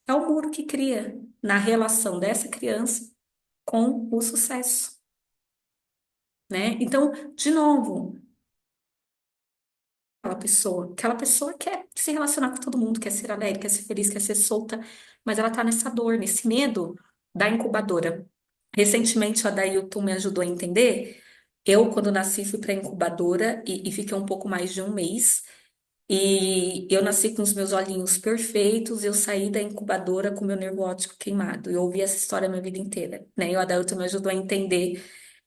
É o muro que cria na relação dessa criança com o sucesso, né? Então, de novo, aquela pessoa quer se relacionar com todo mundo, quer ser alegre, quer ser feliz, quer ser solta, mas ela tá nessa dor, nesse medo da incubadora. Recentemente, o Adailton me ajudou a entender. Eu, quando nasci, fui para a incubadora e fiquei um pouco mais de um mês. E eu nasci com os meus olhinhos perfeitos, eu saí da incubadora com meu nervo óptico queimado. Eu ouvi essa história a minha vida inteira, né? E o Adailton me ajudou a entender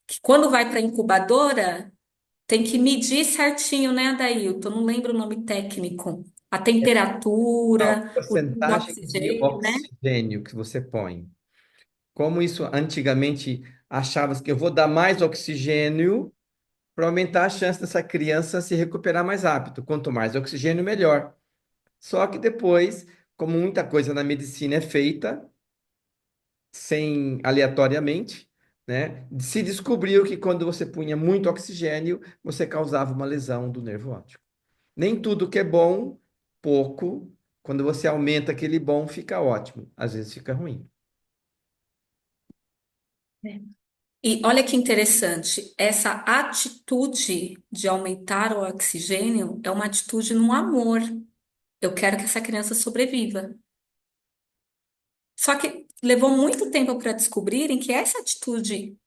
que quando vai para a incubadora, tem que medir certinho, né, Adailton? Não lembro o nome técnico. A A temperatura, o nível do porcentagem de oxigênio, né? oxigênio que você põe. Como isso antigamente achava que eu vou dar mais oxigênio para aumentar a chance dessa criança se recuperar mais rápido. Quanto mais oxigênio, melhor. Só que depois, como muita coisa na medicina é feita sem aleatoriamente, né, se descobriu que quando você punha muito oxigênio, você causava uma lesão do nervo óptico. Nem tudo que é bom, pouco, quando você aumenta aquele bom, fica ótimo. Às vezes fica ruim. E olha que interessante, essa atitude de aumentar o oxigênio é uma atitude no amor. Eu quero que essa criança sobreviva. Só que levou muito tempo para descobrirem que essa atitude,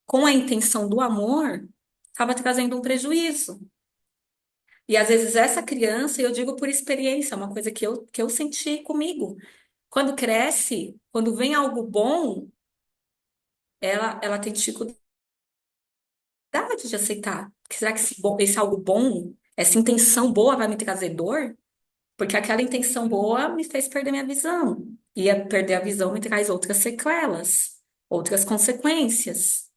com a intenção do amor, estava trazendo um prejuízo. E às vezes essa criança, eu digo por experiência, é uma coisa que eu senti comigo. Quando cresce, quando vem algo bom, ela tem dificuldade de aceitar. Será que esse algo bom, essa intenção boa vai me trazer dor? Porque aquela intenção boa me fez perder minha visão. E perder a visão me traz outras sequelas, outras consequências.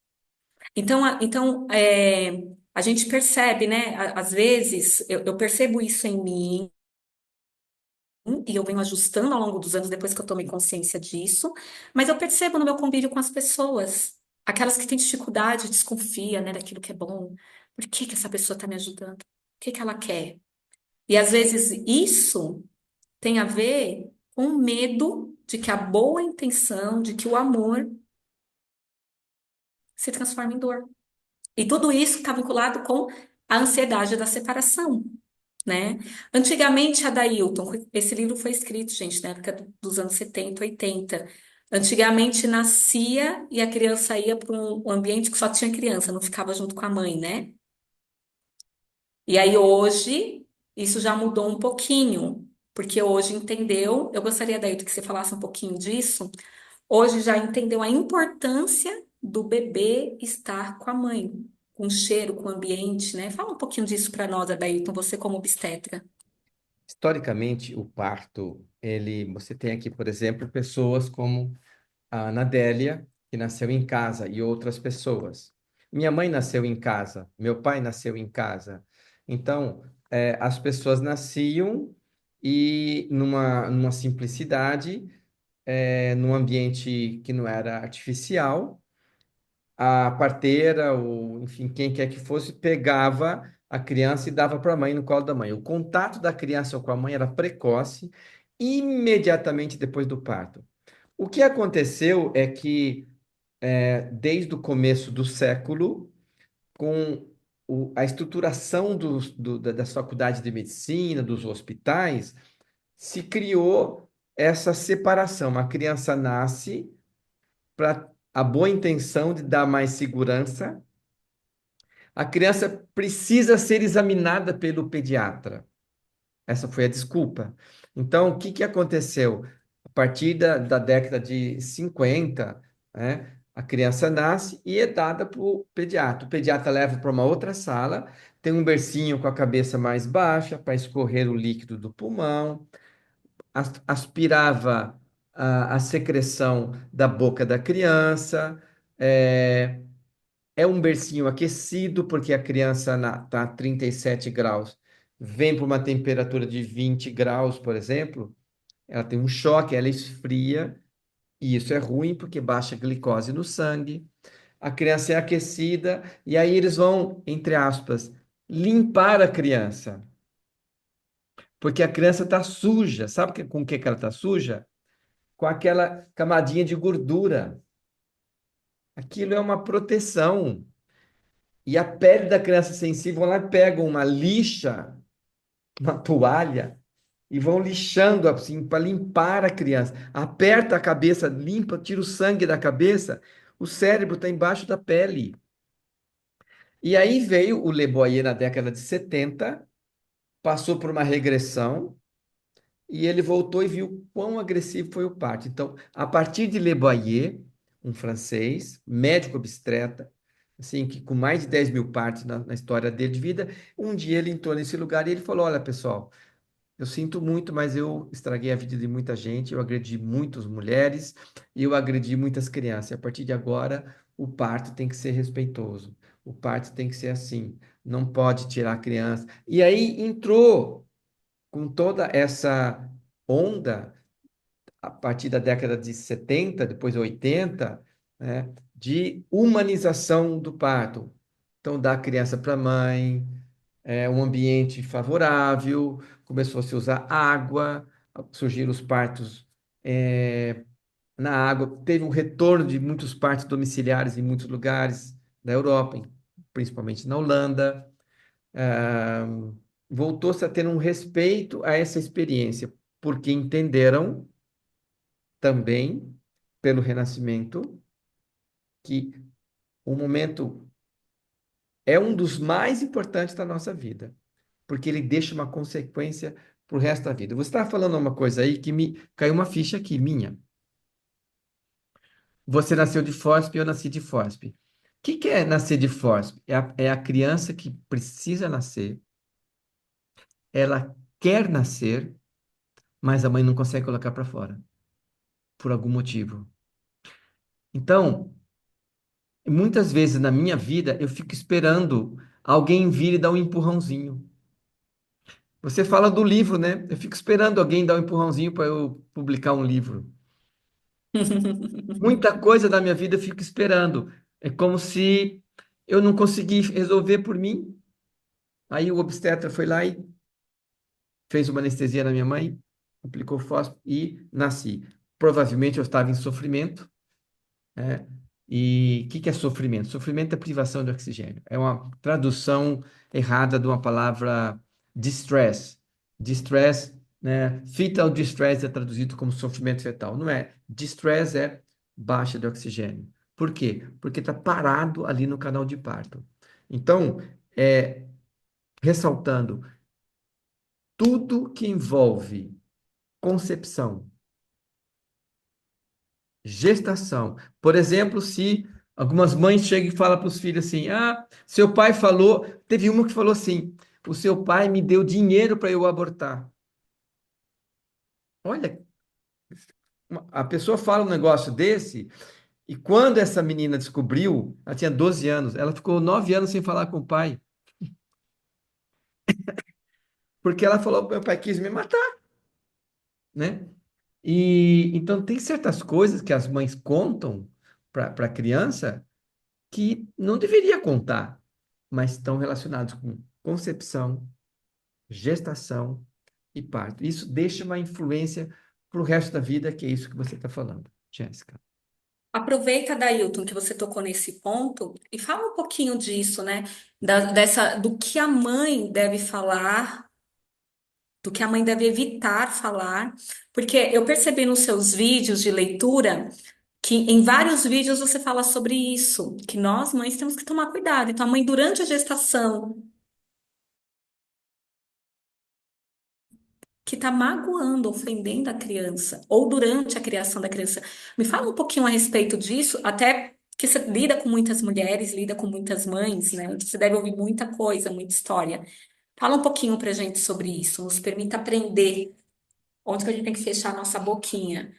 A gente percebe, né? Às vezes, eu percebo isso em mim, e eu venho ajustando ao longo dos anos, depois que eu tomei consciência disso, mas eu percebo no meu convívio com as pessoas, aquelas que têm dificuldade, desconfia, né, daquilo que é bom. Por que que essa pessoa está me ajudando? O que que ela quer? E às vezes isso tem a ver com medo de que a boa intenção, de que o amor se transforme em dor. E tudo isso está vinculado com a ansiedade da separação, né? Antigamente, a Dailton, esse livro foi escrito, gente, na época dos anos 70, 80. Antigamente nascia e a criança ia para um ambiente que só tinha criança, não ficava junto com a mãe, né? E aí hoje isso já mudou um pouquinho, porque hoje entendeu, eu gostaria, Dailton, que você falasse um pouquinho disso. Hoje já entendeu a importância do bebê estar com a mãe, com o cheiro, com o ambiente, né? Fala um pouquinho disso para nós, Adailton, você como obstetra. Historicamente, o parto, você tem aqui, por exemplo, pessoas como a Anadélia, que nasceu em casa, e outras pessoas. Minha mãe nasceu em casa, meu pai nasceu em casa. Então, as pessoas nasciam e numa simplicidade, num ambiente que não era artificial, a parteira, ou enfim, quem quer que fosse, pegava a criança e dava para a mãe no colo da mãe. O contato da criança com a mãe era precoce, imediatamente depois do parto. O que aconteceu é que, desde o começo do século, com a estruturação das faculdades de medicina, dos hospitais, se criou essa separação. A criança nasce para a boa intenção de dar mais segurança. A criança precisa ser examinada pelo pediatra. Essa foi a desculpa. Então, o que que aconteceu? A partir da década de 50, né, a criança nasce e é dada para o pediatra. O pediatra leva para uma outra sala, tem um bercinho com a cabeça mais baixa para escorrer o líquido do pulmão, aspirava a secreção da boca da criança, é, é um bercinho aquecido, porque a criança está a 37 graus, vem para uma temperatura de 20 graus, por exemplo, ela tem um choque, ela esfria, e isso é ruim porque baixa a glicose no sangue. A criança é aquecida, e aí eles vão, entre aspas, limpar a criança, porque a criança está suja. Sabe com o que ela está suja? Com aquela camadinha de gordura. Aquilo é uma proteção. E a pele da criança sensível, vão lá e pegam uma lixa, uma toalha, e vão lixando assim para limpar a criança. Aperta a cabeça, limpa, tira o sangue da cabeça. O cérebro está embaixo da pele. E aí veio o Le Boyer na década de 70 passou por uma regressão e ele voltou e viu quão agressivo foi o parto. Então, a partir de Le Boyer, um francês, médico obstetra, assim, que com mais de 10 mil partos na história dele de vida, um dia ele entrou nesse lugar e ele falou: Olha, pessoal, eu sinto muito, mas eu estraguei a vida de muita gente, eu agredi muitas mulheres e eu agredi muitas crianças. E a partir de agora, o parto tem que ser respeitoso. O parto tem que ser assim. Não pode tirar a criança. E aí entrou com toda essa onda, a partir da década de 70, depois 80, né, de humanização do parto. Então, dar a criança para a mãe, um ambiente favorável, começou a se usar água, surgiram os partos na água, teve um retorno de muitos partos domiciliares em muitos lugares da Europa, principalmente na Holanda. Ah, voltou-se a ter um respeito a essa experiência, porque entenderam também, pelo Renascimento, que o momento é um dos mais importantes da nossa vida, porque ele deixa uma consequência para o resto da vida. Você estava falando uma coisa aí que me caiu uma ficha aqui, minha. Você nasceu de fósforo, eu nasci de fósforo. O que é nascer de fósforo? É a criança que precisa nascer, ela quer nascer, mas a mãe não consegue colocar para fora, por algum motivo. Então, muitas vezes na minha vida, eu fico esperando alguém vir e dar um empurrãozinho. Você fala do livro, né? Eu fico esperando alguém dar um empurrãozinho para eu publicar um livro. Muita coisa da minha vida eu fico esperando. É como se eu não conseguisse resolver por mim. Aí o obstetra foi lá e fez uma anestesia na minha mãe, aplicou fósforo e nasci. Provavelmente eu estava em sofrimento, né? E o que é sofrimento? Sofrimento é privação de oxigênio. É uma tradução errada de uma palavra distress. Distress, né? Fetal distress é traduzido como sofrimento fetal. Não é. Distress é baixa de oxigênio. Por quê? Porque está parado ali no canal de parto. Então, ressaltando, tudo que envolve concepção, gestação. Por exemplo, se algumas mães chegam e falam para os filhos assim: Ah, seu pai falou. Teve uma que falou assim: O seu pai me deu dinheiro para eu abortar. Olha, a pessoa fala um negócio desse, e quando essa menina descobriu, ela tinha 12 anos, ela ficou 9 anos sem falar com o pai, porque ela falou: Meu pai quis me matar, né? E então tem certas coisas que as mães contam para a criança que não deveria contar, mas estão relacionados com concepção, gestação e parto. Isso deixa uma influência para o resto da vida, que é isso que você está falando, Jéssica. Aproveita, Dailton, que você tocou nesse ponto e fala um pouquinho disso, né? Do que a mãe deve falar, do que a mãe deve evitar falar, porque eu percebi nos seus vídeos de leitura que em vários vídeos você fala sobre isso, que nós mães temos que tomar cuidado. Então, a mãe, durante a gestação, que está magoando, ofendendo a criança, ou durante a criação da criança. Me fala um pouquinho a respeito disso, até que você lida com muitas mulheres, lida com muitas mães, né? Você deve ouvir muita coisa, muita história. Fala um pouquinho pra gente sobre isso, nos permita aprender onde que a gente tem que fechar a nossa boquinha.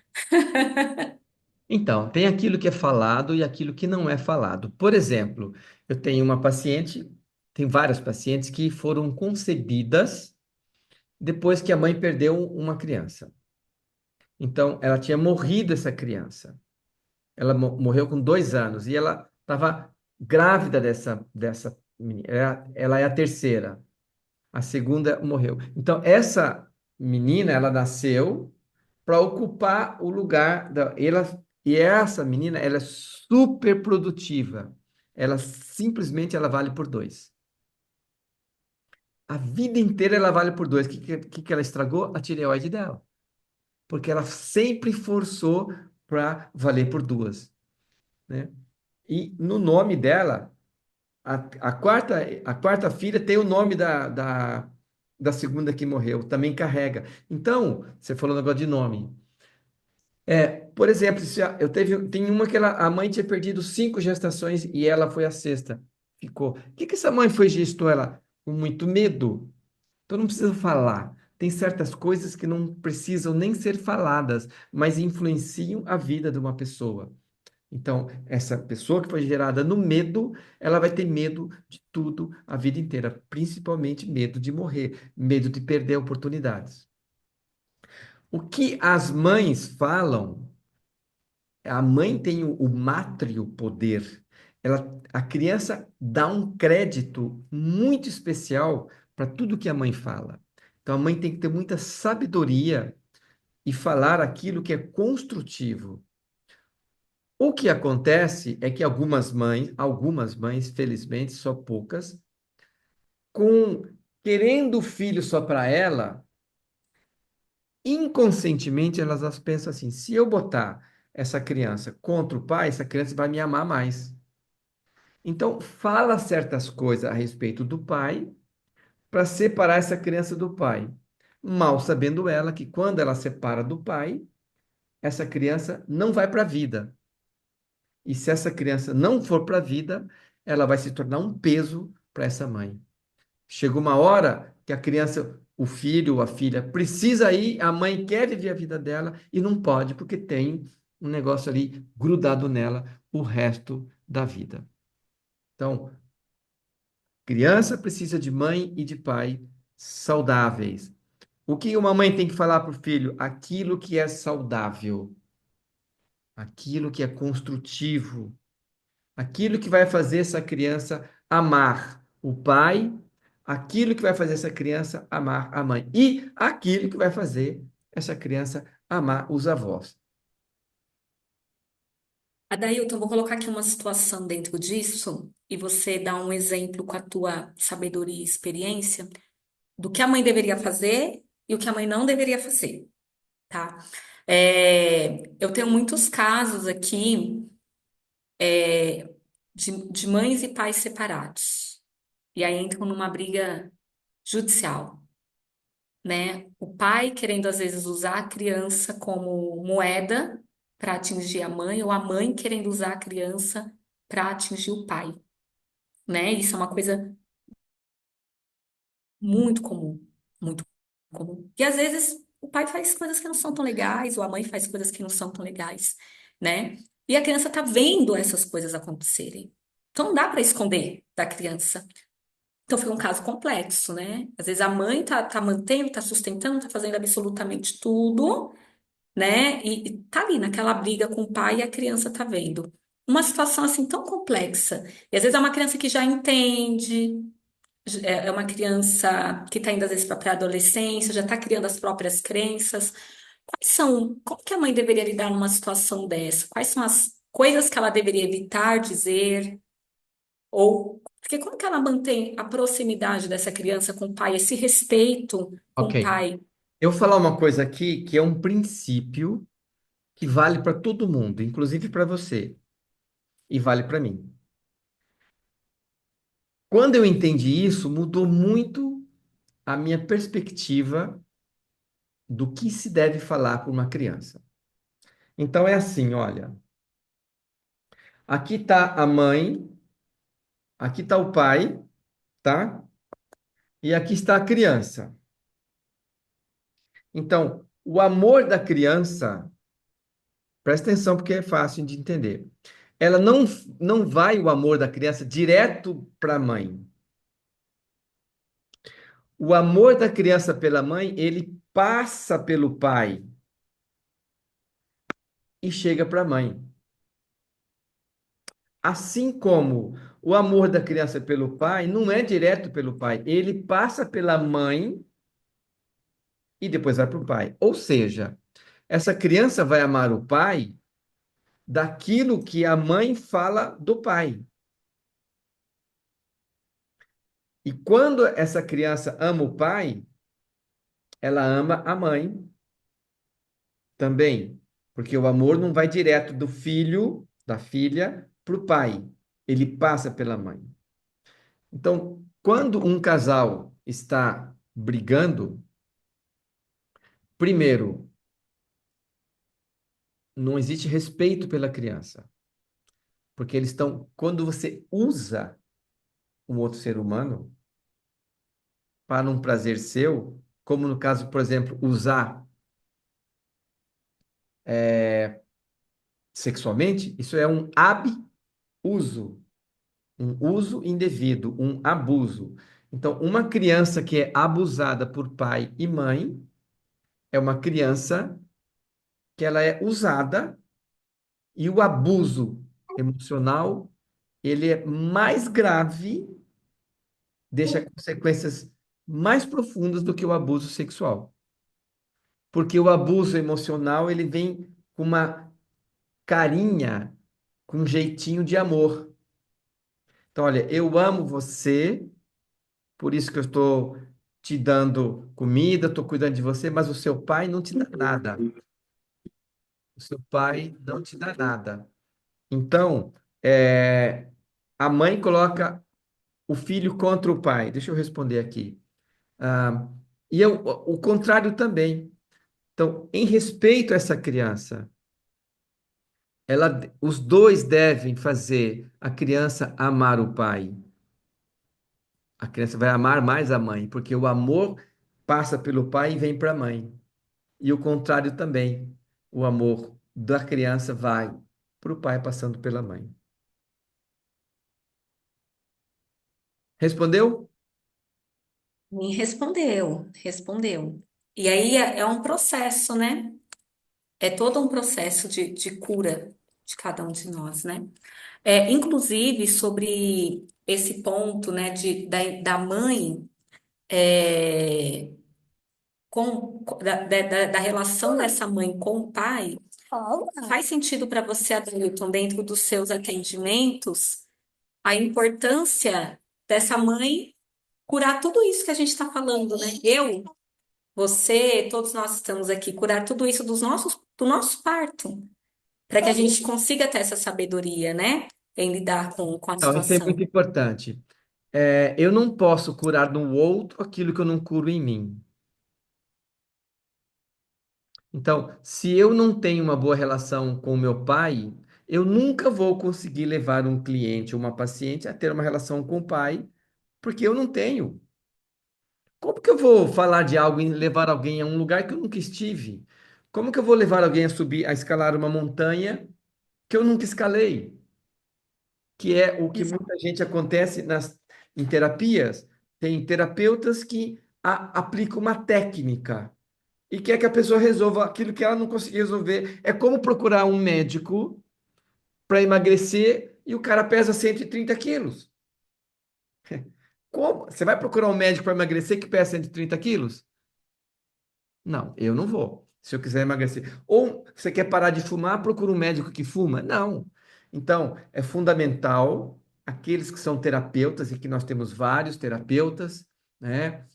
Então, tem aquilo que é falado e aquilo que não é falado. Por exemplo, eu tenho uma paciente, tem várias pacientes que foram concebidas depois que a mãe perdeu uma criança. Então, ela tinha morrido essa criança. Ela morreu com 2 anos e ela estava grávida dessa menina. Ela é a terceira. A segunda morreu. Então, essa menina, ela nasceu para ocupar o lugar e essa menina, ela é super produtiva. Ela simplesmente ela vale por dois. A vida inteira ela vale por dois. O que ela estragou? A tireoide dela. Porque ela sempre forçou para valer por duas, né? E no nome dela, a quarta filha tem o nome da segunda que morreu, também carrega. Então, você falou um negócio de nome. Por exemplo, tem uma que a mãe tinha perdido 5 gestações e ela foi a sexta. Ficou. O que que essa mãe foi gestou ela? Com muito medo. Então não precisa falar. Tem certas coisas que não precisam nem ser faladas, mas influenciam a vida de uma pessoa. Então, essa pessoa que foi gerada no medo, ela vai ter medo de tudo a vida inteira, principalmente medo de morrer, medo de perder oportunidades. O que as mães falam, a mãe tem o mátrio poder. A criança dá um crédito muito especial para tudo que a mãe fala. Então, a mãe tem que ter muita sabedoria e falar aquilo que é construtivo. O que acontece é que algumas mães, felizmente, só poucas, com querendo o filho só para ela, inconscientemente elas pensam assim: se eu botar essa criança contra o pai, essa criança vai me amar mais. Então, fala certas coisas a respeito do pai para separar essa criança do pai. Mal sabendo ela que quando ela separa do pai, essa criança não vai para a vida. E se essa criança não for para a vida, ela vai se tornar um peso para essa mãe. Chega uma hora que a criança, o filho ou a filha precisa ir, a mãe quer viver a vida dela e não pode, porque tem um negócio ali grudado nela o resto da vida. Então, criança precisa de mãe e de pai saudáveis. O que uma mãe tem que falar para o filho? Aquilo que é saudável, aquilo que é construtivo, aquilo que vai fazer essa criança amar o pai, aquilo que vai fazer essa criança amar a mãe e aquilo que vai fazer essa criança amar os avós. Adailton, vou colocar aqui uma situação dentro disso e você dá um exemplo com a tua sabedoria e experiência do que a mãe deveria fazer e o que a mãe não deveria fazer, tá? Eu tenho muitos casos aqui de mães e pais separados. E aí entram numa briga judicial, né? O pai querendo às vezes usar a criança como moeda para atingir a mãe, ou a mãe querendo usar a criança para atingir o pai, né? Isso é uma coisa muito comum, muito comum. E às vezes o pai faz coisas que não são tão legais, ou a mãe faz coisas que não são tão legais, né? E a criança tá vendo essas coisas acontecerem. Então não dá para esconder da criança. Então fica um caso complexo, né? Às vezes a mãe tá mantendo, tá sustentando, tá fazendo absolutamente tudo, né? E tá ali naquela briga com o pai e a criança tá vendo. Uma situação assim tão complexa. E às vezes é uma criança que já entende, é uma criança que está indo às vezes para a pré-adolescência, já está criando as próprias crenças. Como que a mãe deveria lidar numa situação dessa? Quais são as coisas que ela deveria evitar dizer? Porque como que ela mantém a proximidade dessa criança com o pai, esse respeito com o Ok. pai? Eu vou falar uma coisa aqui que é um princípio que vale para todo mundo, inclusive para você, e vale para mim. Quando eu entendi isso, mudou muito a minha perspectiva do que se deve falar para uma criança. Então é assim, olha, aqui está a mãe, aqui está o pai, tá? E aqui está a criança. Então, o amor da criança, presta atenção porque é fácil de entender. Ela não vai o amor da criança direto para a mãe. O amor da criança pela mãe, ele passa pelo pai e chega para a mãe. Assim como o amor da criança pelo pai não é direto pelo pai, ele passa pela mãe e depois vai para o pai. Ou seja, essa criança vai amar o pai daquilo que a mãe fala do pai. E quando essa criança ama o pai, ela ama a mãe também, porque o amor não vai direto do filho, da filha, para o pai, ele passa pela mãe. Então, quando um casal está brigando, primeiro, não existe respeito pela criança, porque eles estão, quando você usa um outro ser humano para um prazer seu, como no caso, por exemplo, usar sexualmente, isso é um abuso, um uso indevido, um abuso. Então, uma criança que é abusada por pai e mãe é uma criança que ela é usada e o abuso emocional, ele é mais grave, deixa consequências mais profundas do que o abuso sexual. Porque o abuso emocional, ele vem com uma carinha, com um jeitinho de amor. Então, olha, eu amo você, por isso que eu estou te dando comida, estou cuidando de você, mas o seu pai não te dá nada. O seu pai não te dá nada. Então, a mãe coloca o filho contra o pai. Deixa eu responder aqui. Ah, o contrário também. Então, em respeito a essa criança, os dois devem fazer a criança amar o pai. A criança vai amar mais a mãe, porque o amor passa pelo pai e vem para a mãe. E o contrário também. O amor da criança vai para o pai passando pela mãe. Respondeu? Me respondeu, respondeu. E aí é um processo, né? É todo um processo de cura de cada um de nós, né? Inclusive sobre esse ponto, né, da mãe é, da relação dessa mãe com o pai, faz sentido para você, Adilton, dentro dos seus atendimentos, a importância dessa mãe curar tudo isso que a gente está falando, né? Você, todos nós estamos aqui, curar tudo isso do nosso parto, para que a gente consiga ter essa sabedoria, né? Em lidar com a Não, isso é muito situação. importante. Eu não posso curar no outro aquilo que eu não curo em mim. Então, se eu não tenho uma boa relação com o meu pai, eu nunca vou conseguir levar um cliente ou uma paciente a ter uma relação com o pai, porque eu não tenho. Como que eu vou falar de algo e levar alguém a um lugar que eu nunca estive? Como que eu vou levar alguém a subir, a escalar uma montanha que eu nunca escalei? Que é o que Exato. muita gente acontece em terapias. Tem terapeutas que aplicam uma técnica e quer que a pessoa resolva aquilo que ela não conseguiu resolver. É como procurar um médico para emagrecer e o cara pesa 130 quilos. Como? Você vai procurar um médico para emagrecer que pesa 130 quilos? Não, eu não vou. Se eu quiser emagrecer. Ou você quer parar de fumar, procura um médico que fuma? Não. Então, é fundamental aqueles que são terapeutas, e que nós temos vários terapeutas, né?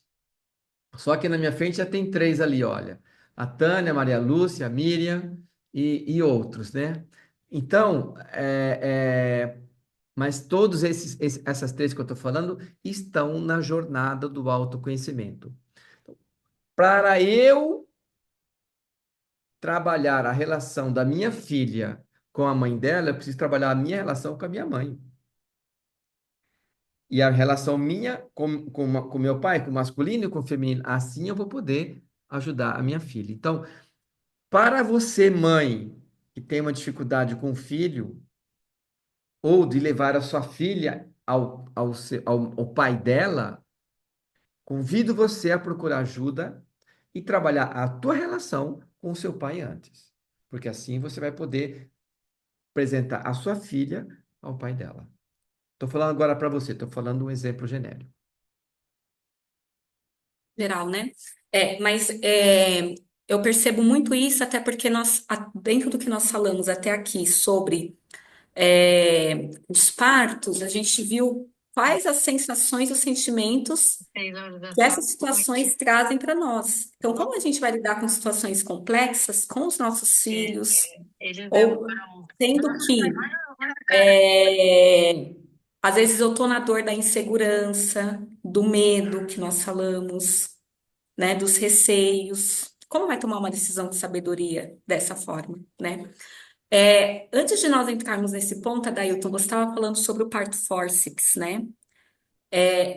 Só que na minha frente já tem três ali, olha. A Tânia, a Maria Lúcia, a Miriam e outros, né? Então, mas todos essas três que eu estou falando estão na jornada do autoconhecimento. Para eu trabalhar a relação da minha filha com a mãe dela, eu preciso trabalhar a minha relação com a minha mãe. E a relação minha com meu pai, com o masculino e com o feminino. Assim eu vou poder ajudar a minha filha. Então, para você, mãe, que tem uma dificuldade com o filho, ou de levar a sua filha ao pai dela, convido você a procurar ajuda e trabalhar a tua relação com o seu pai antes. Porque assim você vai poder apresentar a sua filha ao pai dela. Estou falando agora para você, estou falando um exemplo genérico. Geral, né? Mas eu percebo muito isso, até porque dentro do que nós falamos até aqui sobre os partos, a gente viu quais as sensações e os sentimentos que essas situações trazem para nós. Então, como a gente vai lidar com situações complexas com os nossos filhos, ou sendo que às vezes eu estou na dor da insegurança, do medo que nós falamos. né, dos receios. Como vai tomar uma decisão de sabedoria dessa forma, né? Antes de nós entrarmos nesse ponto, Adailton, você estava falando sobre o parto forceps, né?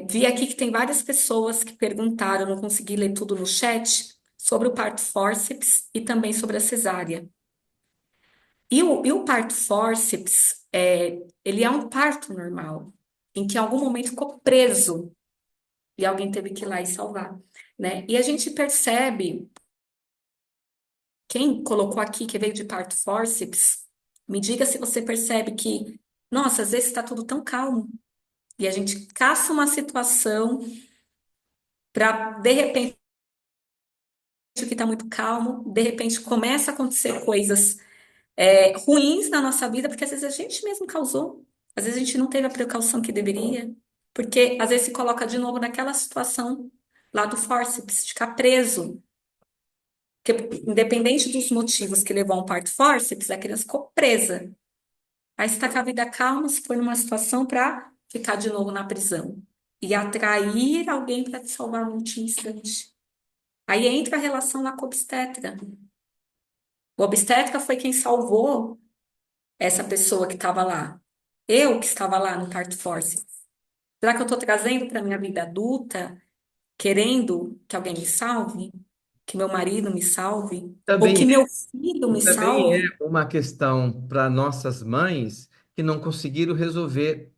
Vi aqui que tem várias pessoas que perguntaram, não consegui ler tudo no chat, sobre o parto forceps e também sobre a cesárea. E o parto forceps, ele é um parto normal, em que em algum momento ficou preso e alguém teve que ir lá e salvar, né? E a gente percebe, quem colocou aqui que veio de parto forceps, me diga se você percebe que, nossa, às vezes está tudo tão calmo e a gente caça uma situação para, de repente, o que está muito calmo, de repente começa a acontecer coisas ruins na nossa vida, porque às vezes a gente mesmo causou, às vezes a gente não teve a precaução que deveria, porque às vezes se coloca de novo naquela situação lá do forceps, de ficar preso. Porque, independente dos motivos que levou a um parto forceps, a criança ficou presa. Aí você está com a vida calma, se foi numa situação para ficar de novo na prisão e atrair alguém para te salvar num último instante. Aí entra a relação lá com o obstetra. O obstetra foi quem salvou essa pessoa que estava lá. Eu que estava lá no parto forceps. Será que eu estou trazendo para minha vida adulta, querendo que alguém me salve? Que meu marido me salve? Ou Também que meu filho E me também salve? é uma questão para nossas mães que não conseguiram resolver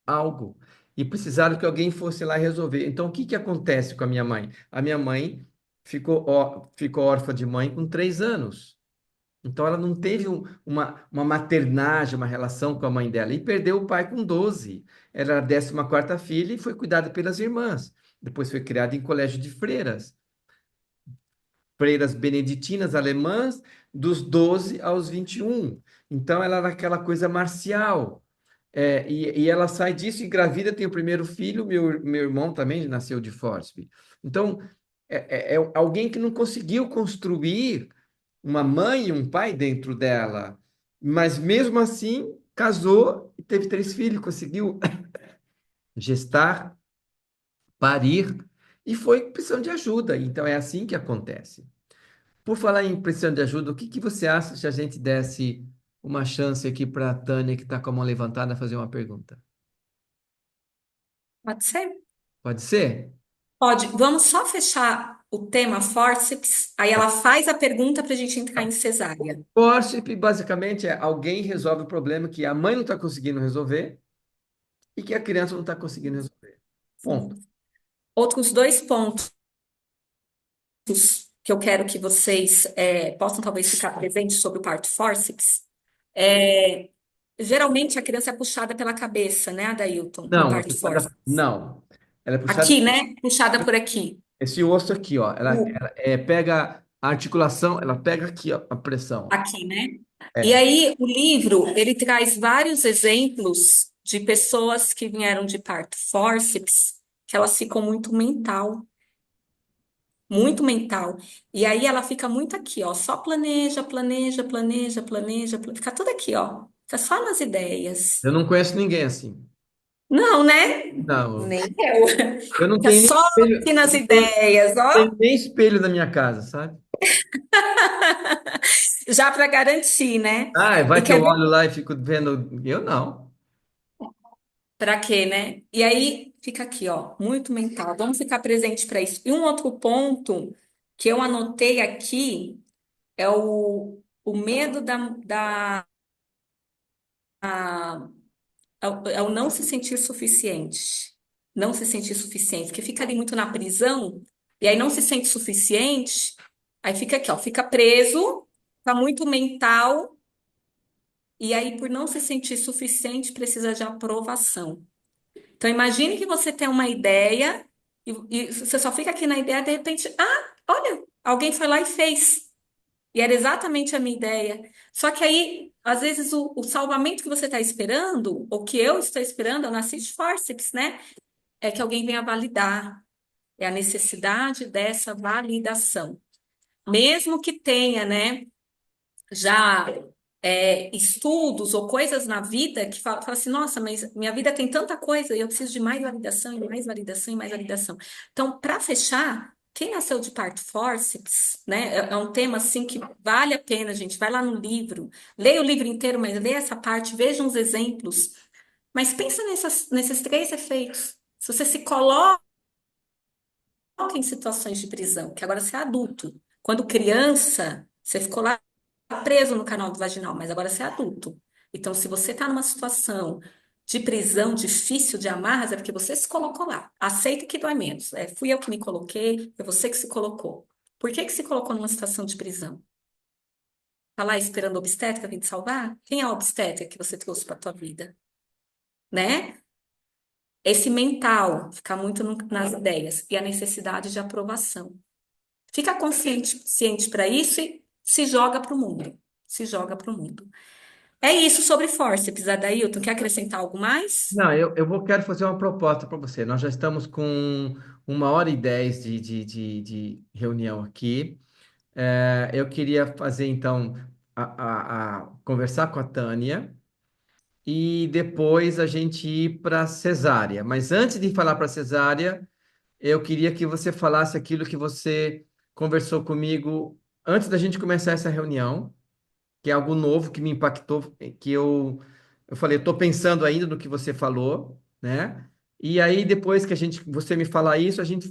algo e precisaram que alguém fosse lá resolver. Então, o que que acontece com a minha mãe? A minha mãe ficou órfã de mãe com 3 anos. Então, ela não teve uma maternagem, uma relação com a mãe dela e perdeu o pai com 12. Ela era a 14ª filha e foi cuidada pelas irmãs. Depois foi criada em colégio de freiras beneditinas alemãs, dos 12 aos 21. Então, ela era aquela coisa marcial. E ela sai disso, engravida, tem o primeiro filho, meu irmão também nasceu de Forsby. Então, é alguém que não conseguiu construir uma mãe e um pai dentro dela, mas mesmo assim casou e teve 3 filhos, conseguiu gestar, parir e foi precisando de ajuda. Então, é assim que acontece. Por falar em precisando de ajuda, o que que você acha se a gente desse uma chance aqui para a Tânia, que está com a mão levantada, fazer uma pergunta? Pode ser? Pode ser? Pode. Vamos só fechar o tema forceps, aí ela faz a pergunta para a gente entrar em cesárea. Worship, basicamente, é alguém resolve o problema que a mãe não está conseguindo resolver e que a criança não está conseguindo resolver. Sim. Ponto. Outros dois pontos que eu quero que vocês possam talvez ficar presentes sobre o parto forceps. É, geralmente a criança é puxada pela cabeça, né, Adailton, no Não, é parto puxada, forceps. não. Ela é puxada. Aqui, né? Puxada por aqui. Esse osso aqui, ó. Ela, O- ela pega a articulação, ela pega aqui, ó, a pressão. Aqui, né? E É. aí, o livro, ele traz vários exemplos de pessoas que vieram de parto forceps, que elas ficam muito mental, muito mental. E aí ela fica muito aqui, ó, só planeja, planeja, planeja, planeja, fica tudo aqui, ó. Fica só nas ideias. Eu não conheço ninguém assim. Não, né? Não. Nem eu. Eu não Fica tenho nem só espelho, aqui eu nas não tenho, ideias, ó. tenho nem espelho na minha casa, sabe? Já para garantir, né? Ah, E vai que quer eu ver olho lá e fico vendo. Eu não. para quê, né? E aí fica aqui, ó, muito mental. Vamos ficar presente para isso. E um outro ponto que eu anotei aqui é o medo é o não se sentir suficiente. Não se sentir suficiente, porque fica ali muito na prisão, e aí não se sente suficiente, aí fica aqui, ó, fica preso, tá muito mental, e aí por não se sentir suficiente, precisa de aprovação. Então imagine que você tem uma ideia, e você só fica aqui na ideia, de repente, olha, alguém foi lá e fez. E era exatamente a minha ideia. Só que aí, às vezes, o salvamento que você está esperando, ou que eu estou esperando, eu nasci de fórceps, né? É que alguém venha validar. É a necessidade dessa validação. Mesmo que tenha, né, já estudos ou coisas na vida que fala assim, nossa, mas minha vida tem tanta coisa e eu preciso de mais validação e mais validação e mais validação. Então, para fechar, Quem nasceu de parto fórceps, né? É um tema assim que vale a pena, gente. Vai lá no livro, leia o livro inteiro, mas leia essa parte, veja uns exemplos. Mas pensa nesses três efeitos. Se você se coloca em situações de prisão, que agora você é adulto. Quando criança, você ficou lá preso no canal do vaginal, mas agora você é adulto. Então, se você está numa situação de prisão difícil de amarras, é porque você se colocou lá. Aceita que dói menos. É, fui eu que me coloquei, foi você que se colocou. Por que que se colocou numa situação de prisão? Tá lá esperando a obstétrica vir te salvar? Quem é a obstétrica que você trouxe para tua vida? Né? Esse mental, ficar muito nas ideias e a necessidade de aprovação. Fica consciente, ciente para isso e se joga para o mundo. Se joga para o mundo. É isso sobre fórceps, Adailton. Quer acrescentar algo mais? Não, quero fazer uma proposta para você. Nós já estamos com 1h10 de reunião aqui. Eu queria fazer, então, conversar com a Tânia e depois a gente ir para cesárea. Mas antes de falar para cesárea, eu queria que você falasse aquilo que você conversou comigo antes da gente começar essa reunião, que é algo novo que me impactou, eu falei, estou pensando ainda no que você falou, né? E aí, depois que você me falar isso, a gente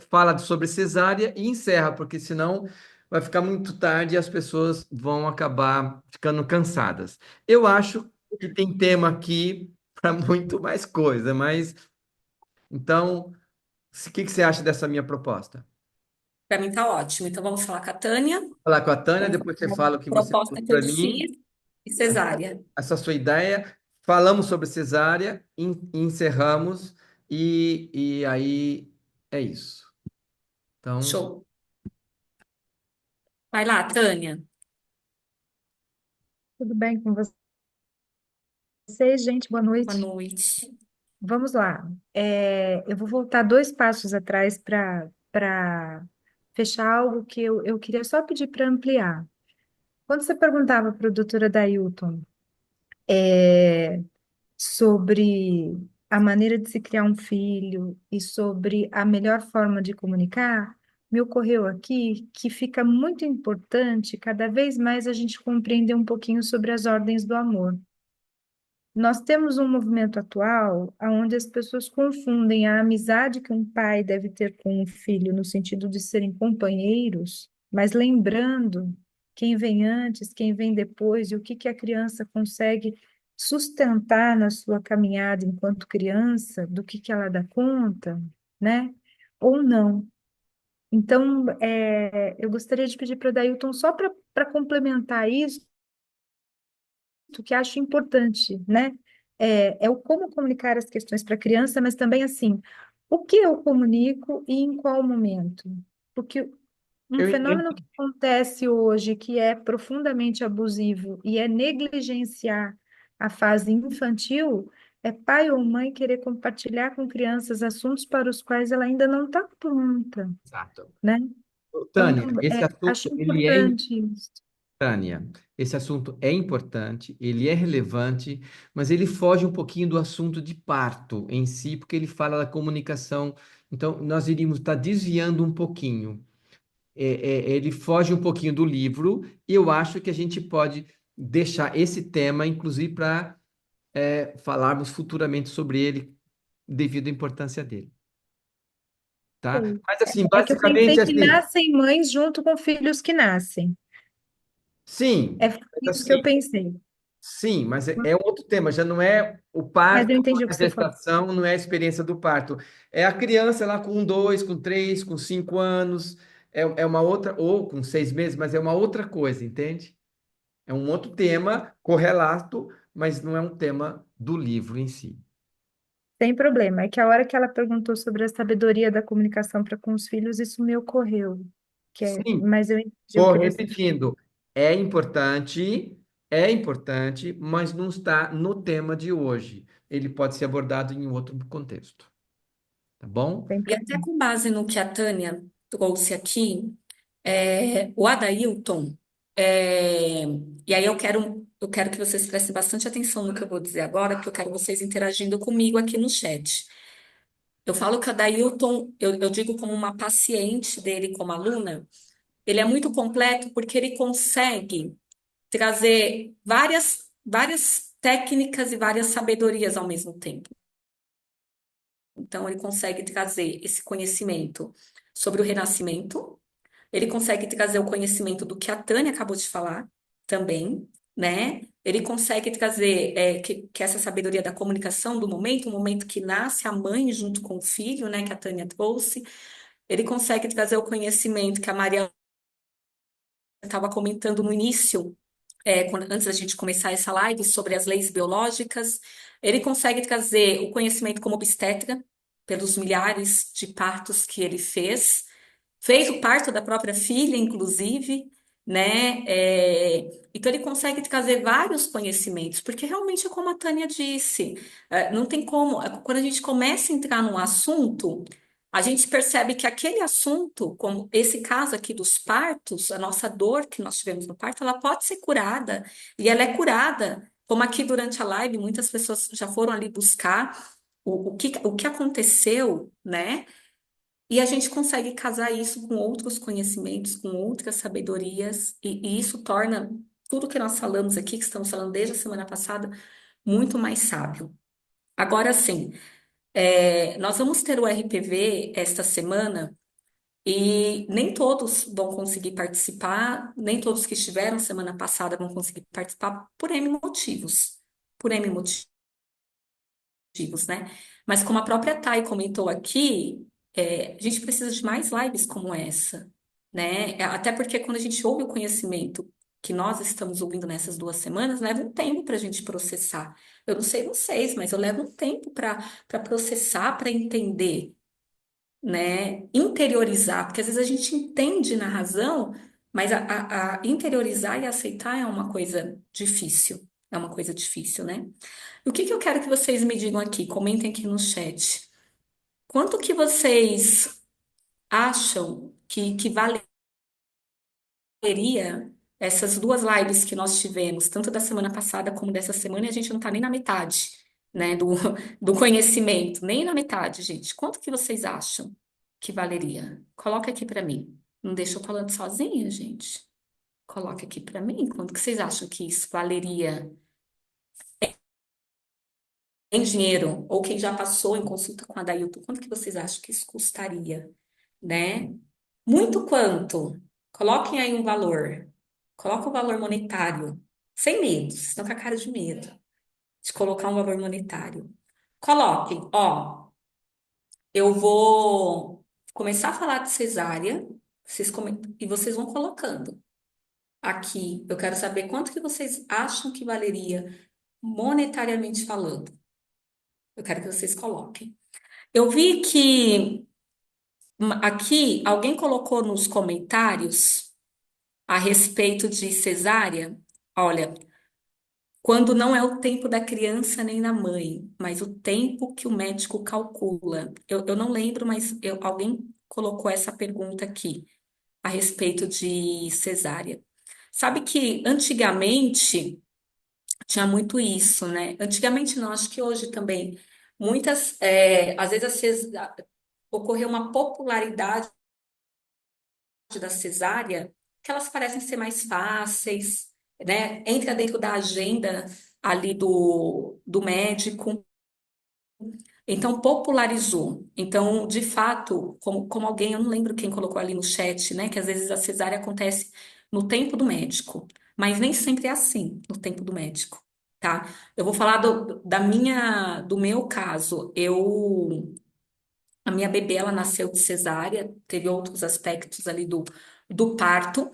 fala sobre cesárea e encerra, porque senão vai ficar muito tarde e as pessoas vão acabar ficando cansadas. Eu acho que tem tema aqui para muito mais coisa, mas então, o que que você acha dessa minha proposta? Para mim tá ótimo. Então vamos falar com a Tânia. Falar com a Tânia, Vamos depois você falar fala o a que você proposta falou que eu para mim, fiz e cesárea. essa sua ideia. Falamos sobre cesárea, encerramos, e aí é isso. Então, Show. Vai lá, Tânia. Tudo bem com vocês, gente? Boa Boa noite. noite. Vamos lá. Eu vou voltar dois passos atrás para fechar algo que eu queria só pedir para ampliar. Quando você perguntava para a doutora Dailton sobre a maneira de se criar um filho e sobre a melhor forma de comunicar, me ocorreu aqui que fica muito importante cada vez mais a gente compreender um pouquinho sobre as ordens do amor. Nós temos um movimento atual onde as pessoas confundem a amizade que um pai deve ter com um filho no sentido de serem companheiros, mas lembrando quem vem antes, quem vem depois e o que que a criança consegue sustentar na sua caminhada enquanto criança, do que ela dá conta, né? Ou não. Então, eu gostaria de pedir para o Dailton só para complementar isso que acho importante, né? É o como comunicar as questões para a criança, mas também assim, o que eu comunico e em qual momento? Porque um eu, eu, fenômeno que acontece hoje, que é profundamente abusivo e é negligenciar a fase infantil, é pai ou mãe querer compartilhar com crianças assuntos para os quais ela ainda não está pronta, Exato. né? Então, Tânia, esse acho assunto, importante isso. Tânia, esse assunto é importante, ele é relevante, mas ele foge um pouquinho do assunto de parto em si, porque ele fala da comunicação. Então, nós iríamos estar desviando um pouquinho. Ele foge um pouquinho do livro, e eu acho que a gente pode deixar esse tema, inclusive, para falarmos futuramente sobre ele, devido à importância dele, tá? Sei. Mas, assim, É que eu pensei basicamente, que assim, nascem mães junto com filhos que nascem. sim, É mas isso que eu assim, pensei. sim, mas é outro tema, já não é o Mas eu parto, não entendi o é que a você falou. gestação, não é a experiência do parto. É a criança lá com 2, com 3, com 5 anos, é uma outra, ou com 6 meses, mas é uma outra coisa, entende? É um outro tema, correlato, mas não é um tema do livro em si. Sem problema. É que a hora que ela perguntou sobre a sabedoria da comunicação para com os filhos, isso me ocorreu. Sim, Mas eu entendi o vou que você falou. repetindo, é importante, mas não está no tema de hoje. Ele pode ser abordado em outro contexto, tá bom? Sem E até problema. com base no que a Tânia trouxe aqui, o Adailton, é, e aí eu quero que vocês prestem bastante atenção no que eu vou dizer agora, porque eu quero vocês interagindo comigo aqui no chat. Eu falo que a Dailton, eu digo como uma paciente dele, como aluna, ele é muito completo porque ele consegue trazer várias técnicas e várias sabedorias ao mesmo tempo. Então, ele consegue trazer esse conhecimento sobre o Renascimento, ele consegue trazer o conhecimento do que a Tânia acabou de falar também, né? Ele consegue trazer que essa sabedoria da comunicação do momento, o momento que nasce a mãe junto com o filho, né, que a Tânia trouxe. Ele consegue trazer o conhecimento que a Maria estava comentando no início, antes da gente começar essa live, sobre as leis biológicas. Ele consegue trazer o conhecimento como obstetra, pelos milhares de partos que ele fez o parto da própria filha, inclusive, né? Então ele consegue trazer vários conhecimentos, porque realmente é como a Tânia disse, não tem como. Quando a gente começa a entrar num assunto, a gente percebe que aquele assunto, como esse caso aqui dos partos, a nossa dor que nós tivemos no parto, ela pode ser curada, e ela é curada. Como aqui durante a live, muitas pessoas já foram ali buscar o que aconteceu, né? E a gente consegue casar isso com outros conhecimentos, com outras sabedorias, e isso torna tudo que nós falamos aqui, que estamos falando desde a semana passada, muito mais sábio. Agora sim, nós vamos ter o RPV esta semana e nem todos vão conseguir participar, nem todos que estiveram semana passada vão conseguir participar por N motivos. Por N motivos, né? Mas como a própria Thay comentou aqui, a gente precisa de mais lives como essa, né? Até porque quando a gente ouve o conhecimento que nós estamos ouvindo nessas 2 semanas, leva um tempo para a gente processar. Eu não sei vocês, mas eu levo um tempo para processar, para entender, né? Interiorizar, porque às vezes a gente entende na razão, mas a interiorizar e aceitar é uma coisa difícil. É uma coisa difícil, né? O que que eu quero que vocês me digam aqui? Comentem aqui no chat. Quanto que vocês acham que valeria essas 2 lives que nós tivemos, tanto da semana passada como dessa semana, e a gente não está nem na metade, né, do conhecimento, nem na metade, gente. Quanto que vocês acham que valeria? Coloca aqui para mim. Não deixa eu falando sozinha, gente. Coloca aqui para mim. Quanto que vocês acham que isso valeria em dinheiro? Ou quem já passou em consulta com a Dailton, quanto que vocês acham que isso custaria, né? Muito quanto? Coloquem aí um valor. Coloca o valor monetário. Sem medo, vocês estão com a cara de medo de colocar um valor monetário. Coloquem, ó, eu vou começar a falar de cesárea, e vocês vão colocando aqui. Eu quero saber quanto que vocês acham que valeria monetariamente falando. Eu quero que vocês coloquem. Eu vi que aqui alguém colocou nos comentários a respeito de cesárea. Olha, quando não é o tempo da criança nem da mãe, mas o tempo que o médico calcula. Eu não lembro, mas alguém colocou essa pergunta aqui a respeito de cesárea. Sabe que antigamente tinha muito isso, né? Antigamente não, acho que hoje também. Às vezes ocorreu uma popularidade da cesárea que elas parecem ser mais fáceis, né? Entra dentro da agenda ali do médico. Então, popularizou. Então, de fato, como alguém, eu não lembro quem colocou ali no chat, né? Que às vezes a cesárea acontece no tempo do médico, mas nem sempre é assim no tempo do médico, tá? Eu vou falar do meu caso. A minha bebê, ela nasceu de cesárea, teve outros aspectos ali do parto.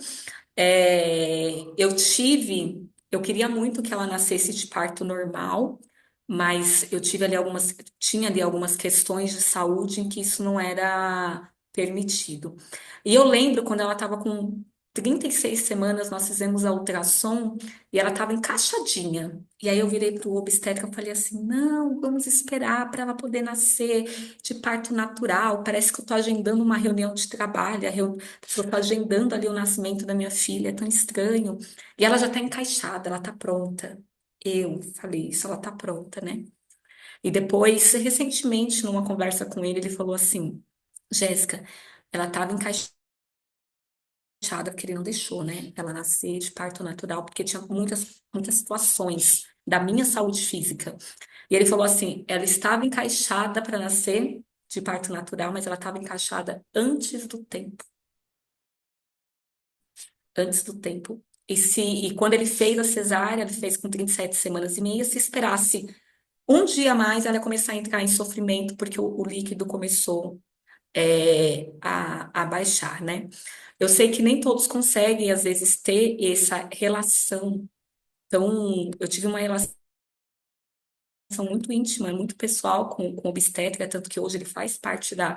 Eu queria muito que ela nascesse de parto normal, mas tinha ali algumas questões de saúde em que isso não era permitido. E eu lembro quando ela estava com 36 semanas, nós fizemos a ultrassom e ela estava encaixadinha. E aí eu virei para o obstetra e falei assim: não, vamos esperar para ela poder nascer de parto natural. Parece que eu estou agendando uma reunião de trabalho, eu estou agendando ali o nascimento da minha filha, é tão estranho. E ela já está encaixada, ela está pronta. Eu falei isso, ela está pronta, né? E depois, recentemente, numa conversa com ele falou assim: Jéssica, ela estava encaixada, porque ele não deixou, né? Ela nascer de parto natural, porque tinha muitas situações da minha saúde física. E ele falou assim: ela estava encaixada para nascer de parto natural, mas ela estava encaixada antes do tempo. Antes do tempo. E quando ele fez a cesárea, ele fez com 37 semanas e meia, se esperasse um dia a mais, ela ia começar a entrar em sofrimento, porque o líquido começou a baixar, né? Eu sei que nem todos conseguem, às vezes, ter essa relação. Então, eu tive uma relação muito íntima, muito pessoal com o obstetra, tanto que hoje ele faz parte da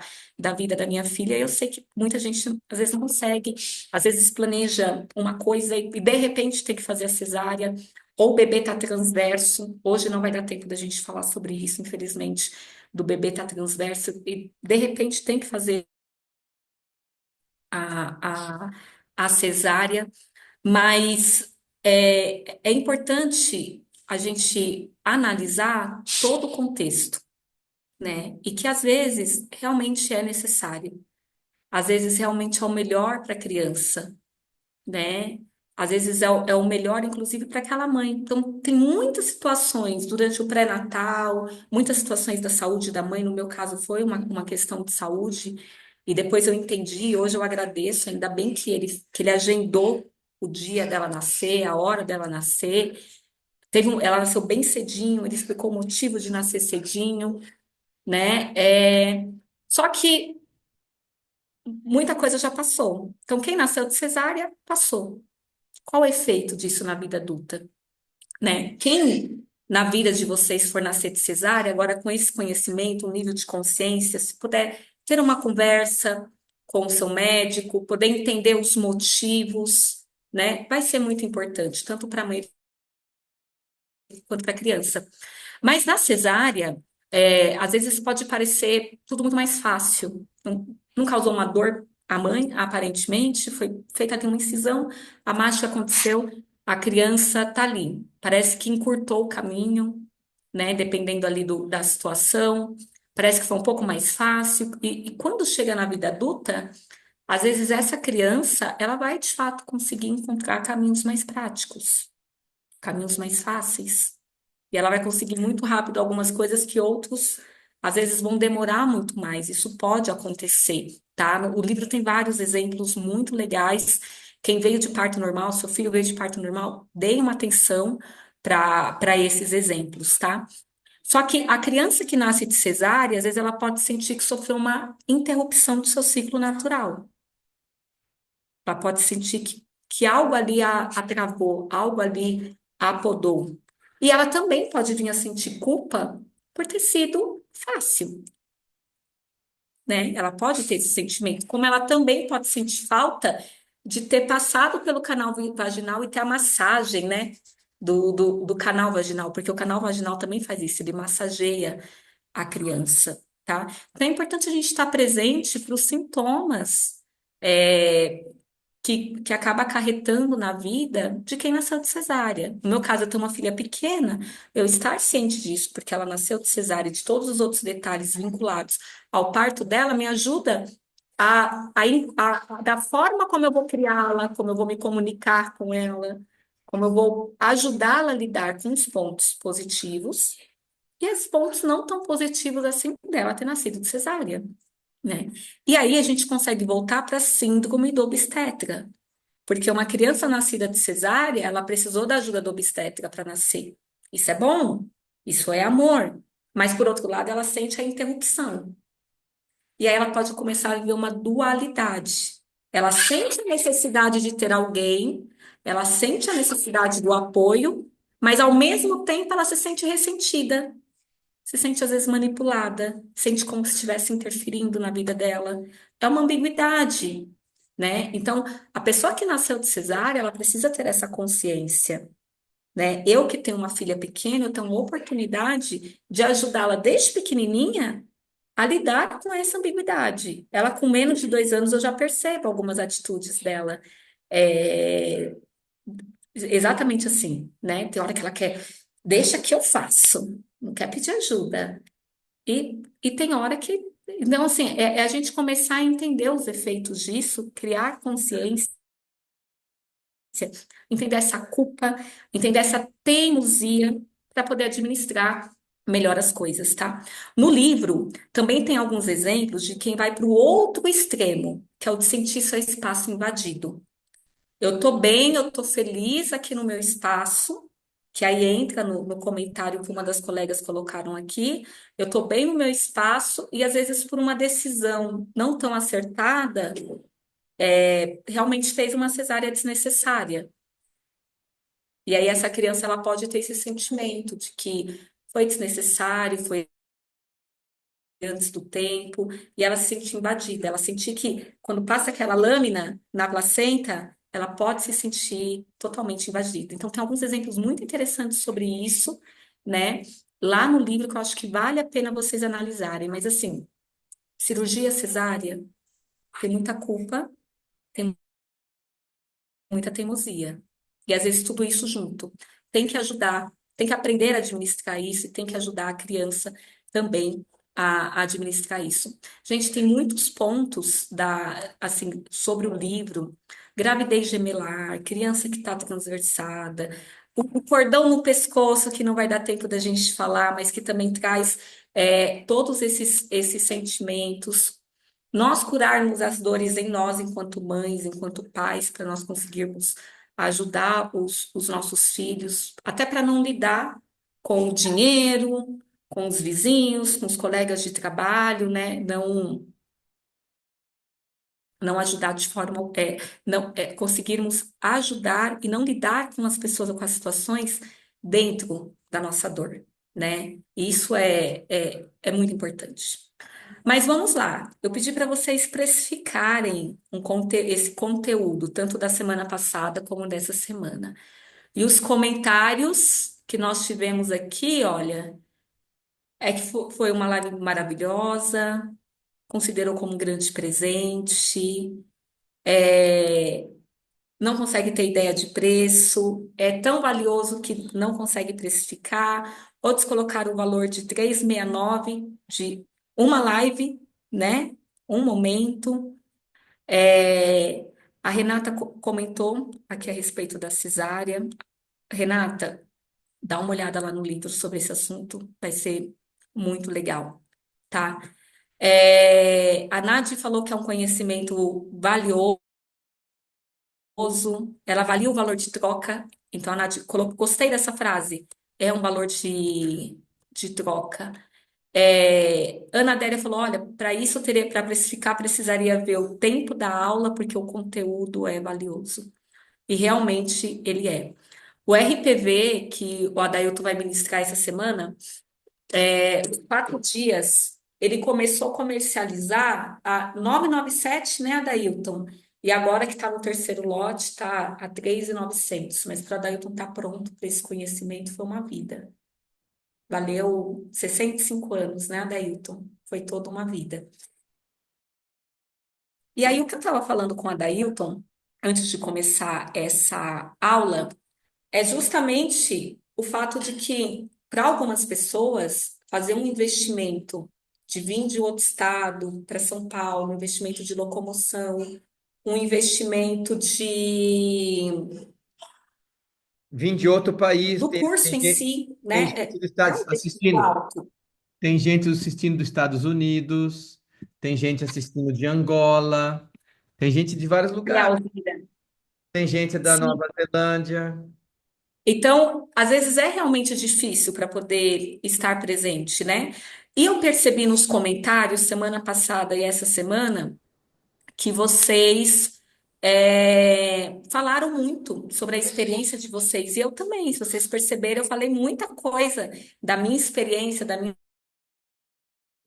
vida da minha filha. E eu sei que muita gente, às vezes, não consegue, às vezes planeja uma coisa e de repente tem que fazer a cesárea, ou o bebê está transverso. Hoje não vai dar tempo da gente falar sobre isso, infelizmente, do bebê estar transverso, e de repente tem que fazer a, a, a cesárea, mas é importante a gente analisar todo o contexto, né? E que às vezes realmente é necessário, às vezes realmente é o melhor para a criança, né? Às vezes é o melhor, inclusive, para aquela mãe. Então, tem muitas situações durante o pré-natal, muitas situações da saúde da mãe. No meu caso, foi uma questão de saúde. E depois eu entendi, hoje eu agradeço, ainda bem que ele agendou o dia dela nascer, a hora dela nascer. Ela nasceu bem cedinho, ele explicou o motivo de nascer cedinho, né? Só que muita coisa já passou. Então, quem nasceu de cesárea, passou. Qual o efeito disso na vida adulta, né? Quem na vida de vocês for nascer de cesárea, agora com esse conhecimento, um nível de consciência, se puder ter uma conversa com o seu médico, poder entender os motivos, né? Vai ser muito importante, tanto para a mãe quanto para a criança. Mas na cesárea, às vezes pode parecer tudo muito mais fácil. Não causou uma dor à mãe, aparentemente, foi feita ali uma incisão, a mágica aconteceu, a criança tá ali. Parece que encurtou o caminho, né? Dependendo ali da situação. Parece que foi um pouco mais fácil. E quando chega na vida adulta, às vezes essa criança, ela vai de fato conseguir encontrar caminhos mais práticos, caminhos mais fáceis. E ela vai conseguir muito rápido algumas coisas que outros, às vezes, vão demorar muito mais. Isso pode acontecer, tá? O livro tem vários exemplos muito legais. Quem veio de parto normal, seu filho veio de parto normal, dê uma atenção para esses exemplos, tá? Só que a criança que nasce de cesárea, às vezes, ela pode sentir que sofreu uma interrupção do seu ciclo natural. Ela pode sentir que algo ali a travou, algo ali a podou. E ela também pode vir a sentir culpa por ter sido fácil, né? Ela pode ter esse sentimento, como ela também pode sentir falta de ter passado pelo canal vaginal e ter a massagem, né? Do canal vaginal, porque o canal vaginal também faz isso, ele massageia a criança, tá? Então é importante a gente estar presente para os sintomas. é, que acaba acarretando na vida de quem nasceu de cesárea. No meu caso, eu tenho uma filha pequena, eu estar ciente disso, porque ela nasceu de cesárea, e de todos os outros detalhes vinculados ao parto dela, me ajuda da forma como eu vou criá-la, como eu vou me comunicar com ela, como eu vou ajudá-la a lidar com os pontos positivos e os pontos não tão positivos assim dela ter nascido de cesárea, né? E aí a gente consegue voltar para a síndrome do obstetra. Porque uma criança nascida de cesárea, ela precisou da ajuda do obstetra para nascer. Isso é bom, isso é amor. Mas, por outro lado, ela sente a interrupção. E aí ela pode começar a viver uma dualidade. Ela sente a necessidade de ter alguém, ela sente a necessidade do apoio, mas ao mesmo tempo ela se sente ressentida, se sente às vezes manipulada, sente como se estivesse interferindo na vida dela. É uma ambiguidade, né? Então, a pessoa que nasceu de cesárea, ela precisa ter essa consciência, né? Eu que tenho uma filha pequena, eu tenho uma oportunidade de ajudá-la desde pequenininha a lidar com essa ambiguidade. Ela, com menos de 2 anos, eu já percebo algumas atitudes dela. Exatamente assim, né? Tem hora que ela quer, deixa que eu faço. não quer pedir ajuda. E tem hora que. Então, assim, é a gente começar a entender os efeitos disso, criar consciência, entender essa culpa, entender essa teimosia para poder administrar melhor as coisas, tá? No livro, também tem alguns exemplos de quem vai para o outro extremo, que é o de sentir seu espaço invadido. Eu tô bem, eu tô feliz aqui no meu espaço, que aí entra no comentário que uma das colegas colocaram aqui. Eu tô bem no meu espaço e às vezes por uma decisão não tão acertada, realmente fez uma cesárea desnecessária. E aí essa criança ela pode ter esse sentimento de que foi desnecessário, foi antes do tempo, e ela se sente invadida. Ela sentir que quando passa aquela lâmina na placenta, ela pode se sentir totalmente invadida. Então, tem alguns exemplos muito interessantes sobre isso, né? Lá no livro que eu acho que vale a pena vocês analisarem. Mas, assim, cirurgia cesárea tem muita culpa, tem muita teimosia. E às vezes tudo isso junto. Tem que ajudar, tem que aprender a administrar isso e tem que ajudar a criança também a administrar isso. Gente, tem muitos pontos assim, sobre o livro. Gravidez gemelar, criança que está transversada, o cordão no pescoço, que não vai dar tempo da gente falar, mas que também traz todos esses sentimentos. Nós curarmos as dores em nós, enquanto mães, enquanto pais, para nós conseguirmos ajudar os nossos filhos, até para não lidar com o dinheiro, com os vizinhos, com os colegas de trabalho, né? Não ajudar de forma, não, conseguirmos ajudar e não lidar com as pessoas ou com as situações dentro da nossa dor, né? E isso é muito importante. Mas vamos lá, eu pedi para vocês precificarem esse conteúdo, tanto da semana passada como dessa semana. E os comentários que nós tivemos aqui, olha, é que foi uma live maravilhosa, considerou como um grande presente, não consegue ter ideia de preço, é tão valioso que não consegue precificar. Outros colocaram o valor de 369 de uma live, né? Um momento. É, a Renata comentou aqui a respeito da cesárea. Renata, dá uma olhada lá no livro sobre esse assunto, vai ser muito legal, tá? A Nath falou que é um conhecimento valioso, ela avalia o valor de troca, então a Nath colocou, gostei dessa frase, é um valor de troca. Ana Adélia falou: olha, para isso teria, para precificar, precisaria ver o tempo da aula, porque o conteúdo é valioso. E realmente ele é. O RPV, que o Adailton vai ministrar essa semana, os 4 dias, ele começou a comercializar a 997, né, Adailton? E agora que está no terceiro lote, está a 3.900. Mas para o Adailton estar pronto para esse conhecimento foi uma vida. Valeu 65 anos, né, Adailton? Foi toda uma vida. E aí, o que eu estava falando com a Adailton, antes de começar essa aula, é justamente o fato de que, para algumas pessoas, fazer um investimento de vir de outro estado para São Paulo, um investimento de locomoção, um investimento Vim de outro país, do curso em si, tem né, gente é um investimento assistindo. alto. Tem gente assistindo dos Estados Unidos, tem gente assistindo de Angola, tem gente de vários E a lugares. Alzira? Tem gente da Sim. Nova Zelândia. Então, às vezes é realmente difícil para poder estar presente, né? E eu percebi nos comentários semana passada e essa semana que vocês falaram muito sobre a experiência de vocês. E eu também, se vocês perceberam, eu falei muita coisa da minha experiência, da minha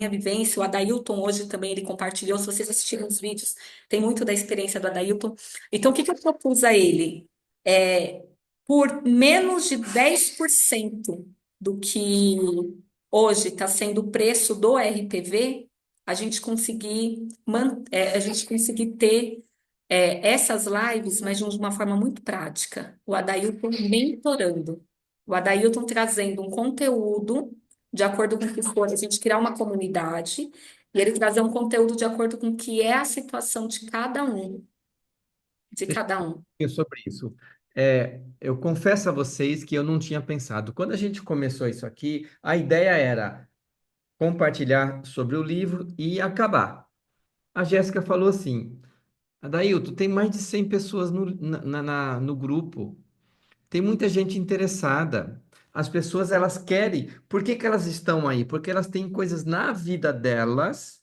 vivência. O Adailton hoje também ele compartilhou. Se vocês assistirem os vídeos, tem muito da experiência do Adailton. Então, o que que eu propus a ele? É, por menos de 10% do que hoje está sendo o preço do RPV, a gente conseguir ter essas lives, mas de uma forma muito prática. O Adailton mentorando, o Adailton trazendo um conteúdo de acordo com o que for, a gente criar uma comunidade e ele trazer um conteúdo de acordo com o que é a situação de cada um. Sobre isso. Eu confesso a vocês que eu não tinha pensado. Quando a gente começou isso aqui, a ideia era compartilhar sobre o livro e acabar. A Jéssica falou assim: Adailton, tem mais de 100 pessoas no grupo. Tem muita gente interessada. As pessoas, elas querem. Por que que elas estão aí? Porque elas têm coisas na vida delas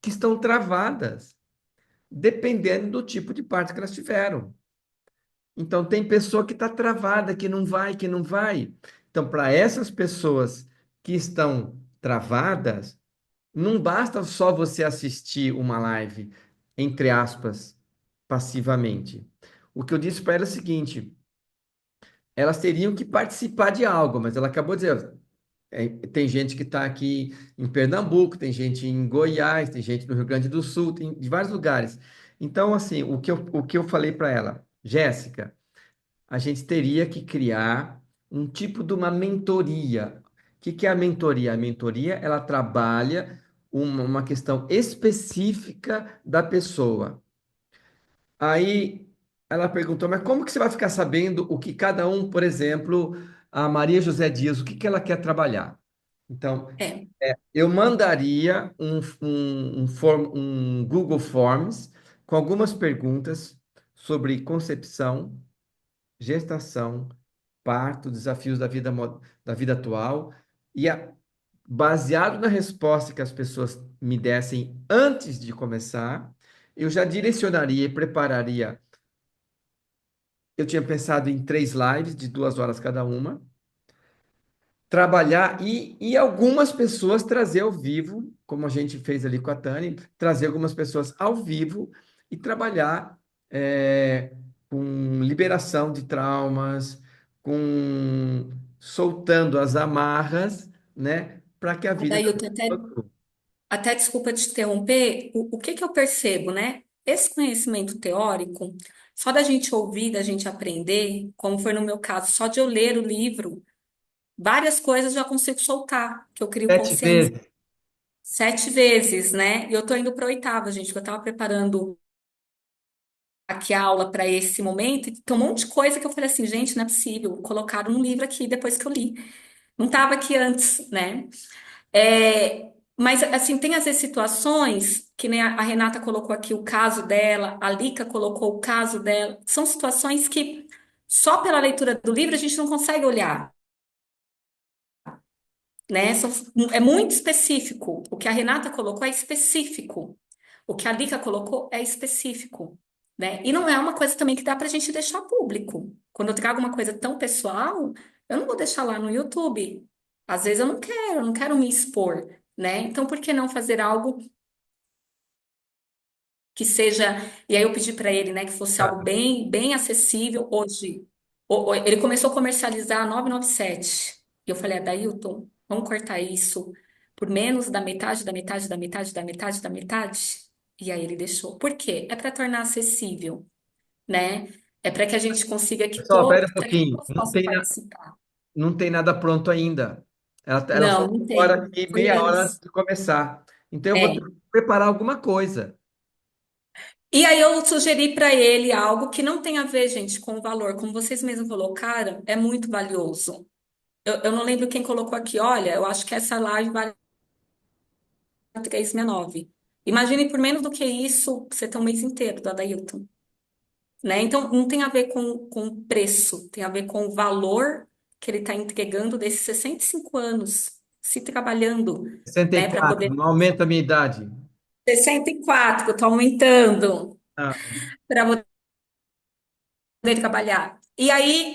que estão travadas, dependendo do tipo de parte que elas tiveram. Então, tem pessoa que está travada, que não vai, que não vai. Então, para essas pessoas que estão travadas, não basta só você assistir uma live, entre aspas, passivamente. O que eu disse para ela é o seguinte: elas teriam que participar de algo, mas ela acabou de dizer, tem gente que está aqui em Pernambuco, tem gente em Goiás, tem gente no Rio Grande do Sul, tem de vários lugares. Então, assim, o que eu falei para ela, Jéssica, a gente teria que criar um tipo de uma mentoria. O que que é a mentoria? A mentoria, ela trabalha uma questão específica da pessoa. Aí ela perguntou, mas como que você vai ficar sabendo o que cada um, por exemplo, a Maria José Dias, o que que ela quer trabalhar? Então, É. eu mandaria um Google Forms com algumas perguntas sobre concepção, gestação, parto, desafios da vida atual, e baseado na resposta que as pessoas me dessem antes de começar, eu já direcionaria e prepararia. Eu tinha pensado em 3 lives de 2 horas cada uma, trabalhar e algumas pessoas trazer ao vivo, como a gente fez ali com a Tânia, trazer algumas pessoas ao vivo e trabalhar é, com liberação de traumas, com soltando as amarras, né, para que a vida. Adailton, até desculpa te interromper, o que que eu percebo, né? Esse conhecimento teórico, só da gente ouvir, da gente aprender, como foi no meu caso, só de eu ler o livro, várias coisas já consigo soltar, que eu crio 7 vezes. consciência. 7 vezes, né? E eu tô indo para oitava, gente, que eu tava preparando aqui a aula para esse momento, e tem um monte de coisa que eu falei assim, gente, não é possível, colocaram um livro aqui depois que eu li. Não estava aqui antes, né? Mas, assim, tem às vezes situações, que nem a Renata colocou aqui o caso dela, a Lica colocou o caso dela, são situações que só pela leitura do livro a gente não consegue olhar, né? É muito específico. O que a Renata colocou é específico. O que a Lica colocou é específico, né? E não é uma coisa também que dá pra gente deixar público. Quando eu trago uma coisa tão pessoal, eu não vou deixar lá no YouTube. Às vezes eu não quero me expor, né? Então, por que não fazer algo que seja. E aí eu pedi para ele, né, que fosse algo bem, bem acessível. Hoje, ele começou a comercializar 997. E eu falei, Adailton, vamos cortar isso por menos da metade, da metade, da metade, da metade, da metade. E aí ele deixou. Por quê? É para tornar acessível, né? É para que a gente consiga que Pessoal, pera um para que pouquinho. todos possam participar. Não tem nada pronto ainda. Ela só Não, não agora tem. aqui Foi meia hora antes eles. de começar. Então eu vou ter É. que preparar alguma coisa. E aí eu sugeri para ele algo que não tem a ver, gente, com o valor. Como vocês mesmos colocaram, é muito valioso. Eu não lembro quem colocou aqui, olha, eu acho que essa live vale 369. Imagine por menos do que isso, você ter um mês inteiro do Adailton, né? Então, não tem a ver com o preço, tem a ver com o valor que ele está entregando desses 65 anos, se trabalhando, sessenta e né, para quatro poder... não aumenta a minha idade. 64, que eu estou aumentando, Ah, para poder trabalhar. E aí,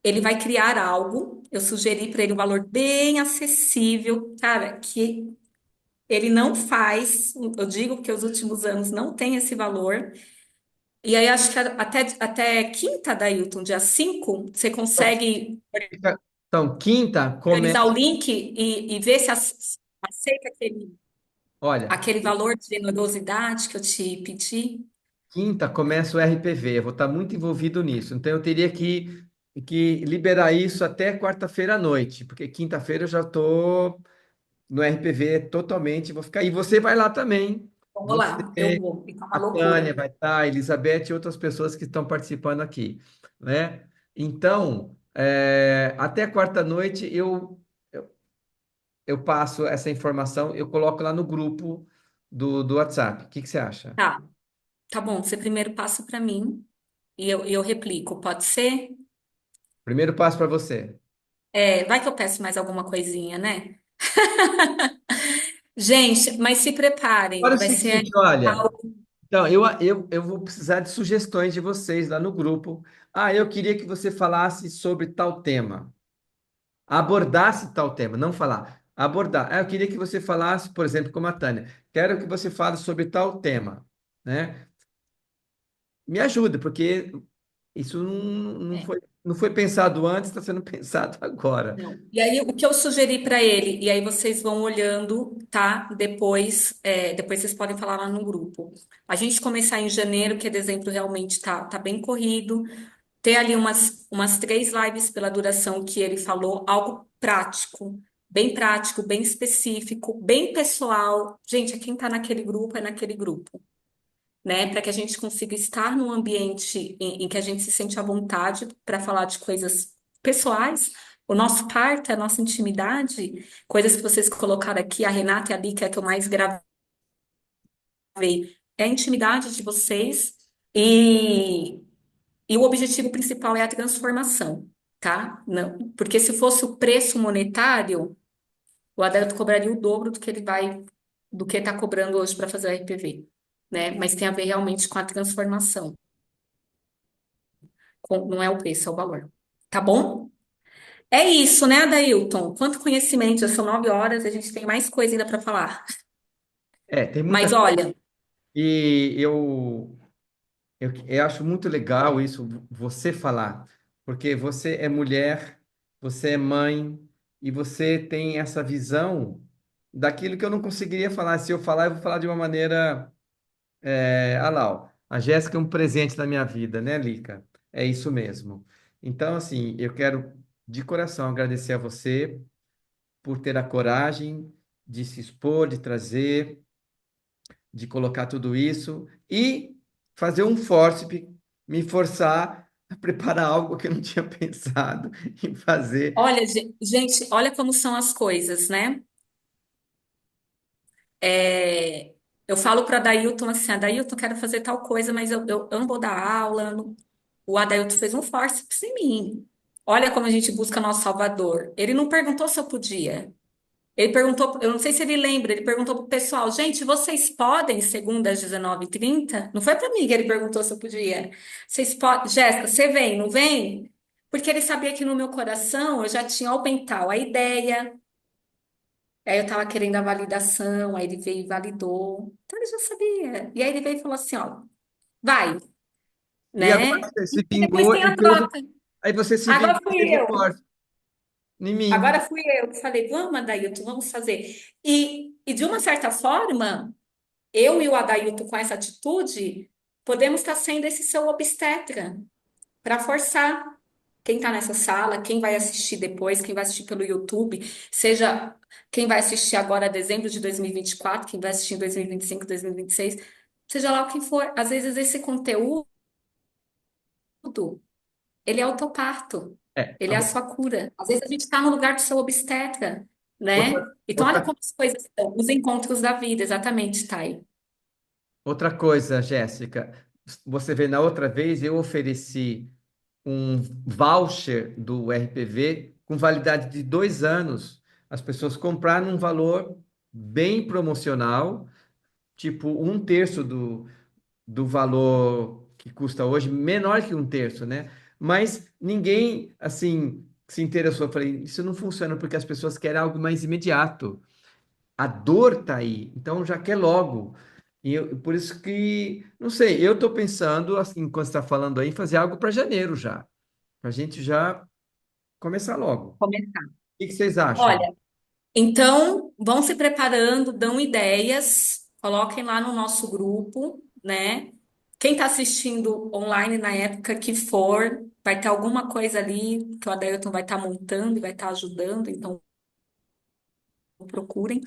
ele vai criar algo. Eu sugeri para ele um valor bem acessível, cara, que ele não faz. Eu digo que os últimos anos não tem esse valor. E aí, acho que até quinta, Dailton, dia 5 você então, consegue então, quinta organizar o começa. link e ver se aceita Olha, aquele valor de generosidade que eu te pedi. quinta começa o RPV. Eu vou estar muito envolvido nisso. Então eu teria que que liberar isso até quarta-feira à noite, porque quinta-feira eu já estou no RPV totalmente, vou ficar. E você vai lá também. Vamos Você, lá, eu vou, fica uma a Tânia loucura. vai estar, a Elizabeth e outras pessoas que estão participando aqui, né? Então, até quarta-noite eu passo essa informação, eu coloco lá no grupo do WhatsApp. O que que você acha? Tá, tá bom, você primeiro passa para mim e eu replico, pode ser? Primeiro passo para você. É, vai que eu peço mais alguma coisinha, né? Gente, mas se preparem, Agora que é o vai ser seguinte, olha. algo. Então, eu vou precisar de sugestões de vocês lá no grupo. Ah, eu queria que você falasse sobre tal tema. Abordasse tal tema, não falar. Abordar. Ah, eu queria que você falasse, por exemplo, como a Tânia. Quero que você fale sobre tal tema, né? Me ajude, porque isso não foi pensado antes, está sendo pensado agora. Não. E aí, o que eu sugeri para ele, e aí vocês vão olhando, tá? Depois, depois vocês podem falar lá no grupo. A gente começar em janeiro, que dezembro realmente tá bem corrido. Ter ali umas 3 lives pela duração que ele falou, algo prático, bem específico, bem pessoal. Gente, quem tá naquele grupo é naquele grupo, né? Para que a gente consiga estar num ambiente em que a gente se sente à vontade para falar de coisas pessoais, o nosso parto, a nossa intimidade, coisas que vocês colocaram aqui, a Renata e a Li, que é a que eu mais gravei, é a intimidade de vocês e, e o objetivo principal é a transformação, tá? Não, porque se fosse o preço monetário, o adulto cobraria o dobro do que está cobrando hoje para fazer o RPV, né? Mas tem a ver realmente com a transformação. Não é o preço, é o valor. Tá bom? É isso, né, Adailton? Quanto conhecimento, já são 9 horas, a gente tem mais coisa ainda para falar. Tem muita Mas coisa. olha, E eu acho muito legal isso, você falar, porque você é mulher, você é mãe, e você tem essa visão daquilo que eu não conseguiria falar. Se eu falar, eu vou falar de uma maneira. Ah lá, ó, a Jéssica é um presente na minha vida, né, Lica? É isso mesmo. Então, assim, eu quero de coração agradecer a você por ter a coragem de se expor, de trazer, de colocar tudo isso e fazer um fórceps, me forçar a preparar algo que eu não tinha pensado em fazer. olha, gente, olha como são as coisas, né? É, eu falo para Adailton assim, Adailton, quero fazer tal coisa, mas eu não vou dar aula. O Adailton fez um forceps em mim. Olha como a gente busca nosso Salvador. Ele não perguntou se eu podia. Ele perguntou, eu não sei se ele lembra, ele perguntou pro pessoal, gente, vocês podem segunda às 19h30? Não foi para mim que ele perguntou se eu podia. Vocês podem, Jéssica, você vem, não vem? Porque ele sabia que no meu coração eu já tinha o mental, a ideia, aí eu tava querendo a validação, aí ele veio e validou. Então ele já sabia. E aí ele veio e falou assim, ó, vai, E agora né? você se E depois vingou tem e a fez troca. aí você se Agora vingou fui e fez o eu. fórceps em mim. Agora fui eu que falei, vamos, Adailton, vamos fazer. E de uma certa forma, eu e o Adailton, com essa atitude, podemos estar sendo esse seu obstetra para forçar quem está nessa sala, quem vai assistir depois, quem vai assistir pelo YouTube, seja quem vai assistir agora dezembro de 2024, quem vai assistir em 2025, 2026, seja lá o que for. Às vezes esse conteúdo, ele é o teu parto, É, ele é a sua cura. Às vezes a gente está no lugar do seu obstetra, outra, né? Então olha outra como as coisas são, os encontros da vida, exatamente, Thay. Outra coisa, Jéssica, você vê, na outra vez eu ofereci um voucher do RPV com validade de 2 anos. As pessoas compraram um valor bem promocional, tipo um terço do valor que custa hoje, menor que um terço, né? Mas ninguém, assim, se interessou. Eu falei, isso não funciona porque as pessoas querem algo mais imediato. A dor está aí, então já quer logo. Por isso que, não sei, eu estou pensando, assim, enquanto está falando aí, fazer algo para janeiro já, para a gente já começar logo. O Começar. que que vocês acham? Olha, então, vão se preparando, dão ideias, coloquem lá no nosso grupo, né? Quem está assistindo online na época que for, vai ter alguma coisa ali que o Adailton vai estar montando e vai estar ajudando, então procurem.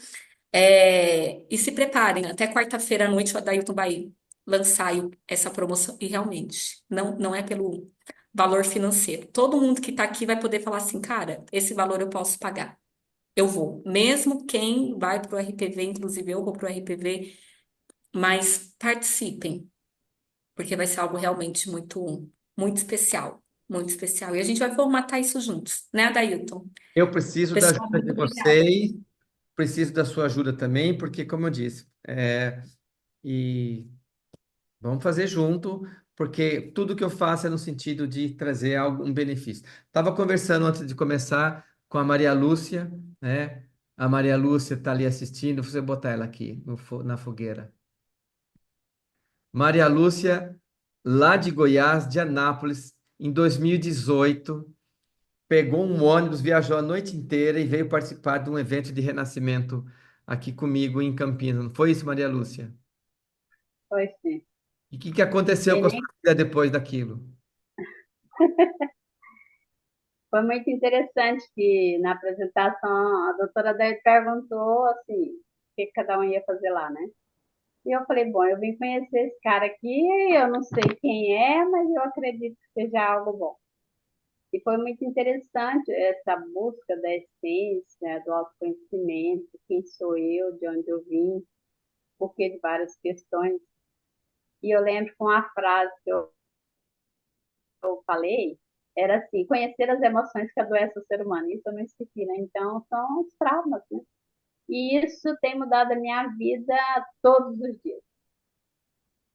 E se preparem, até quarta-feira à noite o Adailton vai lançar aí essa promoção. E realmente, não é pelo valor financeiro. Todo mundo que está aqui vai poder falar assim, cara, esse valor eu posso pagar. Eu vou. Mesmo quem vai para o RPV, inclusive eu vou para o RPV, mas participem, porque vai ser algo realmente muito especial. Muito especial. E a gente vai formatar isso juntos, né, Adailton? Eu preciso da Pessoal, ajuda muito de obrigada. vocês, preciso da sua ajuda também, porque, como eu disse, e vamos fazer junto, porque tudo que eu faço é no sentido de trazer algum benefício. Estava conversando antes de começar com a Maria Lúcia, né? A Maria Lúcia está ali assistindo, vou botar ela aqui na fogueira. Maria Lúcia, lá de Goiás, de Anápolis, em 2018, pegou um ônibus, viajou a noite inteira e veio participar de um evento de renascimento aqui comigo em Campinas. Não foi isso, Maria Lúcia? Foi sim. E o que aconteceu com a sua Ele filha depois daquilo? foi muito interessante que na apresentação a doutora daí perguntou assim, o que cada um ia fazer lá, né? E eu falei, bom, eu vim conhecer esse cara aqui, eu não sei quem é, mas eu acredito que seja algo bom. E foi muito interessante essa busca da essência, do autoconhecimento, quem sou eu, de onde eu vim, porquê de várias questões. E eu lembro com a frase que eu falei, era assim, conhecer as emoções que adoecem o ser humano. Isso eu não esqueci, né? Então, são os traumas, né? E isso tem mudado a minha vida todos os dias.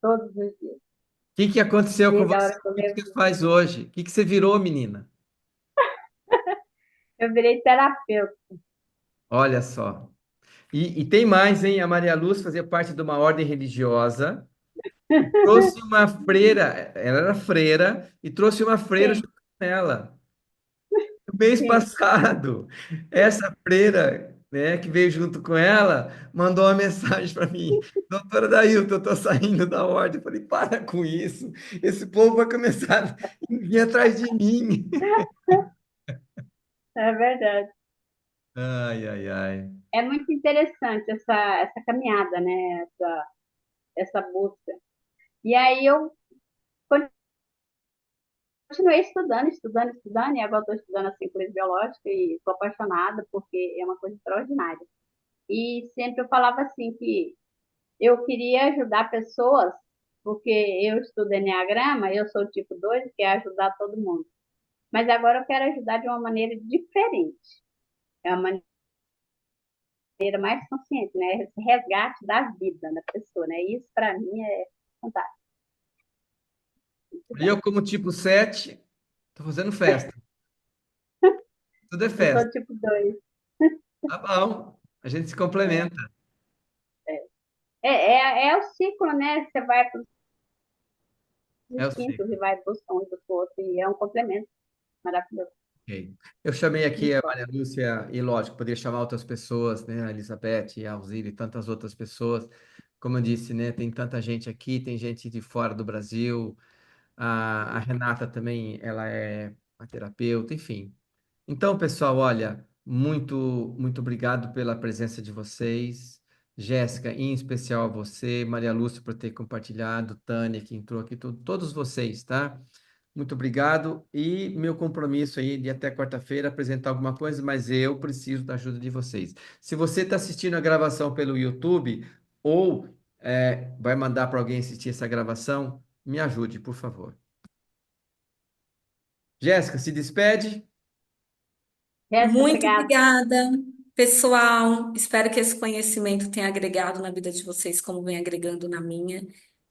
Todos os dias. O que aconteceu com Desde a você? hora que eu O que levo. você faz hoje? O que você virou, menina? Eu virei terapeuta. Olha só. E tem mais, hein? A Maria Luz fazia parte de uma ordem religiosa, trouxe uma freira, ela era freira, e trouxe uma freira Sim, junto com ela. No mês sim. passado, essa freira, né, que veio junto com ela, mandou uma mensagem para mim: Doutora Dailton, eu estou saindo da ordem. Eu falei: para com isso, esse povo vai começar a vir atrás de mim. É verdade. Ai, ai, ai. É muito interessante essa caminhada, né? Essa busca. E aí eu continuei estudando, e agora estou estudando a síntese biológica e estou apaixonada porque é uma coisa extraordinária. E sempre eu falava assim que eu queria ajudar pessoas, porque eu estudo Enneagrama, eu sou o tipo 2, que é ajudar todo mundo. Mas agora eu quero ajudar de uma maneira diferente. É uma maneira mais consciente, né? Esse resgate da vida da pessoa, né? Isso para mim é fantástico. Muito E bom. eu, como tipo 7, estou fazendo festa. Tudo é Eu sou festa. o tipo 2. Tá bom. A gente se complementa. É o ciclo, né? Você vai para os É o instintos e ciclo. vai buscando o outro, e é um complemento maravilhoso. Ok. Eu chamei aqui Muito a bom. Maria Lúcia, e lógico, poderia chamar outras pessoas, né? A Elizabeth, a Alzira e tantas outras pessoas. Como eu disse, né? Tem tanta gente aqui, tem gente de fora do Brasil. A Renata também, ela é uma terapeuta, enfim. Então, pessoal, olha, muito obrigado pela presença de vocês. Jéssica, em especial a você, Maria Lúcia por ter compartilhado, Tânia, que entrou aqui, todos vocês, tá? Muito obrigado. E meu compromisso aí de até quarta-feira apresentar alguma coisa, mas eu preciso da ajuda de vocês. Se você está assistindo a gravação pelo YouTube ou vai mandar para alguém assistir essa gravação, me ajude, por favor. Jéssica, se despede. Jéssica, Muito obrigada. obrigada, pessoal. Espero que esse conhecimento tenha agregado na vida de vocês, como vem agregando na minha,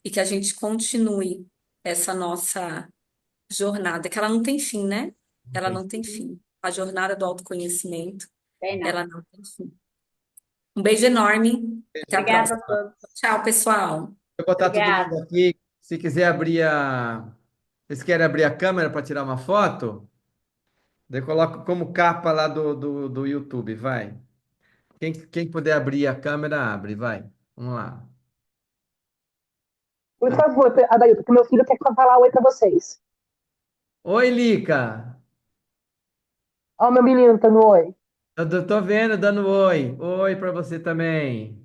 e que a gente continue essa nossa jornada, que ela não tem fim, né? Ela não tem fim. A jornada do autoconhecimento, Tem não. ela não tem fim. Um beijo enorme. Até a Obrigada a próxima. todos. Tchau, pessoal. Vou botar todo mundo Obrigada. aqui. Se quiser abrir a. Vocês querem abrir a câmera para tirar uma foto? Daí eu coloco como capa lá do YouTube, vai. Quem puder abrir a câmera, abre, vai. Vamos lá. Por favor, Adailton, que meu filho quer falar oi para vocês. Oi, Lica. Ó, meu menino tá no oi. Eu tô vendo, dando oi. Oi pra você também.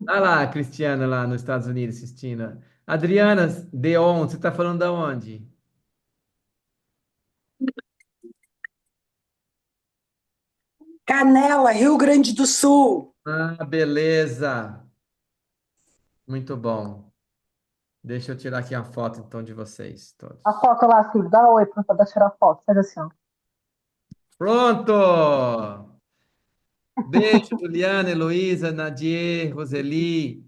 Olha lá, a Cristiana lá nos Estados Unidos assistindo. Adriana Deon, você tá falando da onde? Canela, Rio Grande do Sul. Ah, beleza. Muito bom. Deixa eu tirar aqui a foto então de vocês A todos. foto lá, filho. Dá oi pra poder tirar foto. Faz assim, ó. Pronto! Beijo, Juliana, Heloísa, Nadier, Roseli,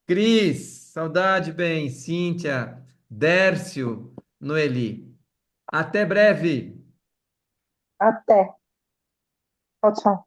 Cris, saudade, bem, Cíntia, Dércio, Noeli. Até breve! Até. Tchau, tchau.